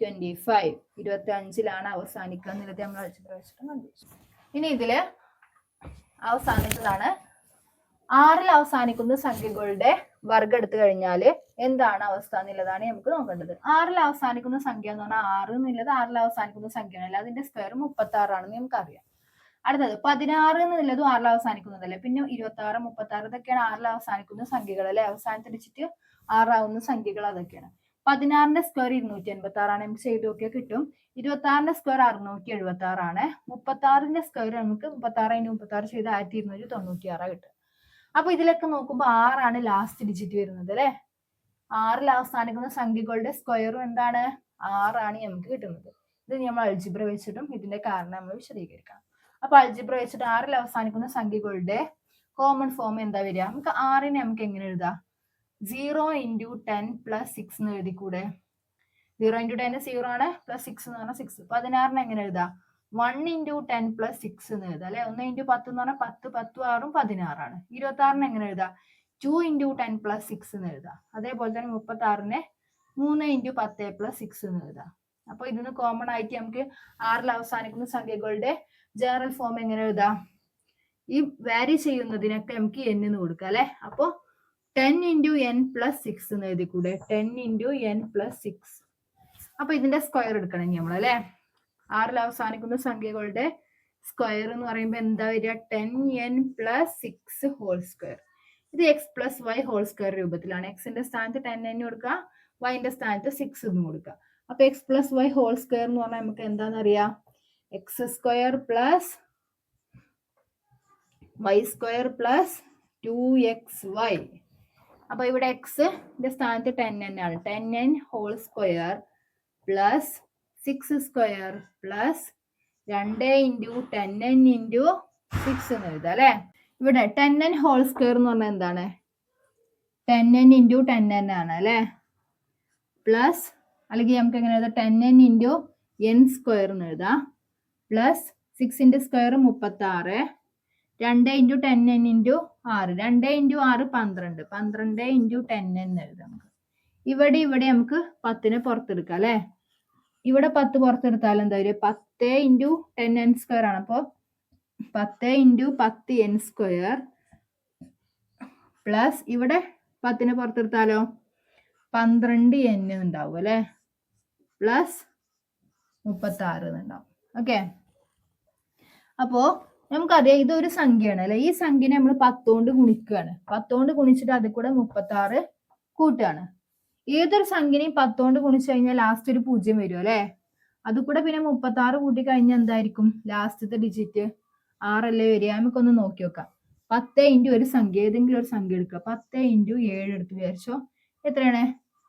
25. 25ലാണ് അവസാനിക്കുക എന്നുള്ളത് നമ്മൾ അൽജിബ്ര വെച്ചിട്ട് കണ്ടുപിടിച്ചു. ഇനി ഇതില് അവസാനിച്ചതാണ് 6ൽ അവസാനിക്കുന്ന സംഖ്യകളുടെ വർഗം എടുത്തു കഴിഞ്ഞാൽ എന്താണ് അവസ്ഥ എന്നുള്ളതാണ് നമുക്ക് നോക്കേണ്ടത്. 6ൽ അവസാനിക്കുന്ന സംഖ്യ എന്ന് പറഞ്ഞാൽ 6 എന്നുള്ളത് 6ൽ അവസാനിക്കുന്ന സംഖ്യയാണ്, അതിന്റെ സ്ക്വയർ 36 ആണെന്ന് നമുക്കറിയാം. അടുത്തത് 16 എന്നുള്ളതും 6ൽ അവസാനിക്കുന്നതല്ലേ. പിന്നെ 26, 36 ഇതൊക്കെയാണ് 6ൽ അവസാനിക്കുന്ന സംഖ്യകൾ അല്ലെ. അവസാനത്തിടിച്ചിട്ട് 6 ആവുന്ന സംഖ്യകൾ അതൊക്കെയാണ്. 16ന്റെ സ്ക്വയർ 286 ആണ്. നമുക്ക് ചെയ്ത് നോക്കിയാൽ കിട്ടും. 26ന്റെ സ്ക്വയർ 676 ആണ്. 36ന്റെ സ്ക്വയർ നമുക്ക് 36 × 36 ചെയ്ത് 1296 കിട്ടും. അപ്പൊ ഇതിലൊക്കെ നോക്കുമ്പോൾ 6 ആണ് ലാസ്റ്റ് ഡിജിറ്റ് വരുന്നത് അല്ലെ. 6ൽ അവസാനിക്കുന്ന സംഖ്യകളുടെ സ്ക്വയറും എന്താണ്? 6 ആണ് നമുക്ക് കിട്ടുന്നത്. ഇത് നമ്മൾ അൽജിബ്ര വെച്ചിട്ടും ഇതിന്റെ കാരണം നമ്മൾ വിശദീകരിക്കണം. അപ്പൊ അൽജിബ്ര വെച്ചിട്ട് 6ൽ അവസാനിക്കുന്ന സംഖ്യകളുടെ കോമൺ ഫോം എന്താ വരിക? നമുക്ക് 6നെ നമുക്ക് എങ്ങനെ എഴുതാം? 0 × 10 + 6 എന്ന് എഴുതിക്കൂടെ? 0 × 10 0 ആണ്, പ്ലസ് 6 എന്ന് പറഞ്ഞാൽ 6. 16നെ എങ്ങനെ എഴുതാം? 1 × 10 + 6 എന്ന് എഴുതാം അല്ലെ. 1 × 10 എന്ന് പറഞ്ഞാൽ 10, 10 6 16 ആണ്. 26നെ എങ്ങനെ എഴുതാം? 2 × 10 + 6 എന്ന് എഴുതാം. അതേപോലെ തന്നെ 36നെ 3 × 10 + 6 എന്ന് എഴുതാം. അപ്പൊ ഇതിന് കോമൺ ആയിട്ട് നമുക്ക് 6ൽ അവസാനിക്കുന്ന സംഖ്യകളുടെ ജനറൽ ഫോം എങ്ങനെ എഴുതാം? ഈ വാരി ചെയ്യുന്നതിനൊക്കെ നമുക്ക് n എന്ന് കൊടുക്കാം അല്ലെ. അപ്പൊ 10 × n + 6 എന്ന് എഴുതിക്കൂടെ? 10 × n + 6. അപ്പൊ ഇതിന്റെ സ്ക്വയർ എടുക്കണം നമ്മൾ അല്ലെ. 6ൽ അവസാനിക്കുന്ന സംഖ്യകളുടെ സ്ക്വയർ എന്ന് പറയുമ്പോൾ എന്താ വരിക? 10n + 6 whole square. ഇത് x + y ഹോൾ സ്ക്വയർ രൂപത്തിലാണ്. എക്സിന്റെ സ്ഥാനത്ത് 10n കൊടുക്കുക, yന്റെ സ്ഥാനത്ത് 6 എന്ന് കൊടുക്കുക. അപ്പൊ x + y ഹോൾ സ്ക്വയർ എന്ന് പറഞ്ഞാൽ നമുക്ക് എന്താണെന്നറിയാം? x² + y² + 2xy. അപ്പൊ ഇവിടെ xന്റെ സ്ഥാനത്ത് 10n ആണ്. 10n whole square plus 6² plus 2 × 10n × 6 എന്ന് എഴുതാം അല്ലെ. ഇവിടെ 10n ഹോൾ സ്ക്വയർ എന്ന് പറഞ്ഞാൽ എന്താണ്? 10n × 10n ആണ് അല്ലെ. പ്ലസ് അല്ലെങ്കിൽ നമുക്ക് എങ്ങനെ എഴുതാം? 10n × n² എന്ന് എഴുതാം. പ്ലസ് 6ന്റെ സ്ക്വയർ 36, 2 × 10n × 6, 2 × 6 12, 12 × 10n എന്ന് എഴുതാം. ഇവിടെ നമുക്ക് 10നെ പുറത്തെടുക്കാം അല്ലെ. ഇവിടെ 10 പുറത്തെടുത്താൽ എന്താ വരും? 10 × 10n² ആണ്. അപ്പൊ 10 × 10n² പ്ലസ് ഇവിടെ 10നെ പുറത്തെടുത്താലോ 12n ഉണ്ടാവും അല്ലെ, പ്ലസ് 36 ഉണ്ടാവും. ഓക്കെ, അപ്പോ നമുക്കറിയാം ഇതൊരു സംഖ്യയാണ് അല്ലെ. ഈ സംഖ്യനെ നമ്മൾ 10 കൊണ്ട് ഗുണിക്കുകയാണ്. 10 കൊണ്ട് ഗുണിച്ചിട്ട് അതിൽ കൂടെ 36 കൂട്ടുകയാണ്. ഏതൊരു സംഖ്യനെയും 10 കൊണ്ട് ഗുണിച്ചു കഴിഞ്ഞാൽ ലാസ്റ്റ് ഒരു 0 വരും അല്ലെ. അത് കൂടെ പിന്നെ 36 കൂട്ടി കഴിഞ്ഞാൽ എന്തായിരിക്കും ലാസ്റ്റത്തെ ഡിജിറ്റ്? 6 അല്ലേ വരിക. നമുക്കൊന്ന് നോക്കി നോക്കാം. 10 × ഒരു സംഖ്യ, ഏതെങ്കിലും ഒരു സംഖ്യ എടുക്കുക. 10 × 7 എടുത്ത് വിചാരിച്ചോ. എത്രയാണ്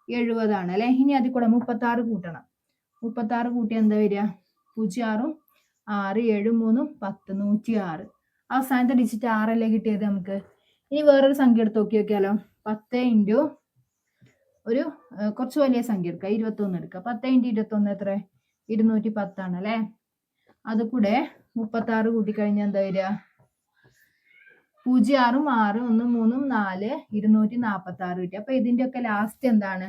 70 അല്ലേ. ഇനി അതിൽ കൂടെ 36 കൂട്ടണം. 36 കൂട്ടി എന്താ വരിക? 0 6 7 3 10 106. അവസാനത്തെ ഡിജിറ്റ് 6 അല്ലേ കിട്ടിയത് നമുക്ക്. ഇനി വേറൊരു സംഖ്യ എടുത്ത് നോക്കിയാലോ. 10 ഇൻറ്റു ഒരു കുറച്ച് വലിയ സംഖ്യ എടുക്കുക, 21 എടുക്കുക. 10 ഇൻറ്റു 21 എത്ര? 210 ആണ് അല്ലേ. അത് കൂടെ 36 കൂട്ടിക്കഴിഞ്ഞാൽ എന്താ വരിക? 0 6 6 1 3 4 246 കിട്ടി. അപ്പൊ ഇതിന്റെ ഒക്കെ ലാസ്റ്റ് എന്താണ്?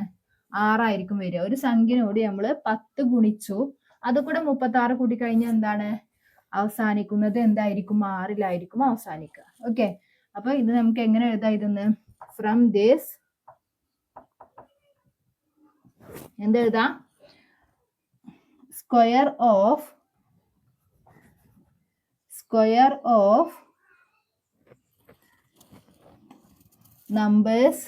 6 ആയിരിക്കും വരിക. ഒരു സംഖ്യനോട് നമ്മൾ 10 ഗുണിച്ചു, അത് കൂടെ 36 കൂട്ടിക്കഴിഞ്ഞാൽ എന്താണ് അവസാനിക്കുന്നത്? എന്തായിരിക്കും? 6-ലായിരിക്കും അവസാനിക്കുക. ഓക്കെ, അപ്പൊ ഇത് നമുക്ക് എങ്ങനെ എഴുതാം? ഇതെന്ന് ഫ്രം ദിസ് എന്തെഴുതാം? Square of numbers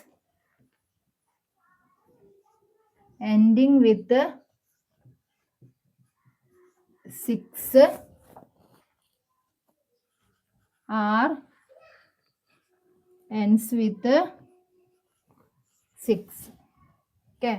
ending with 6 or ends with 6. Okay.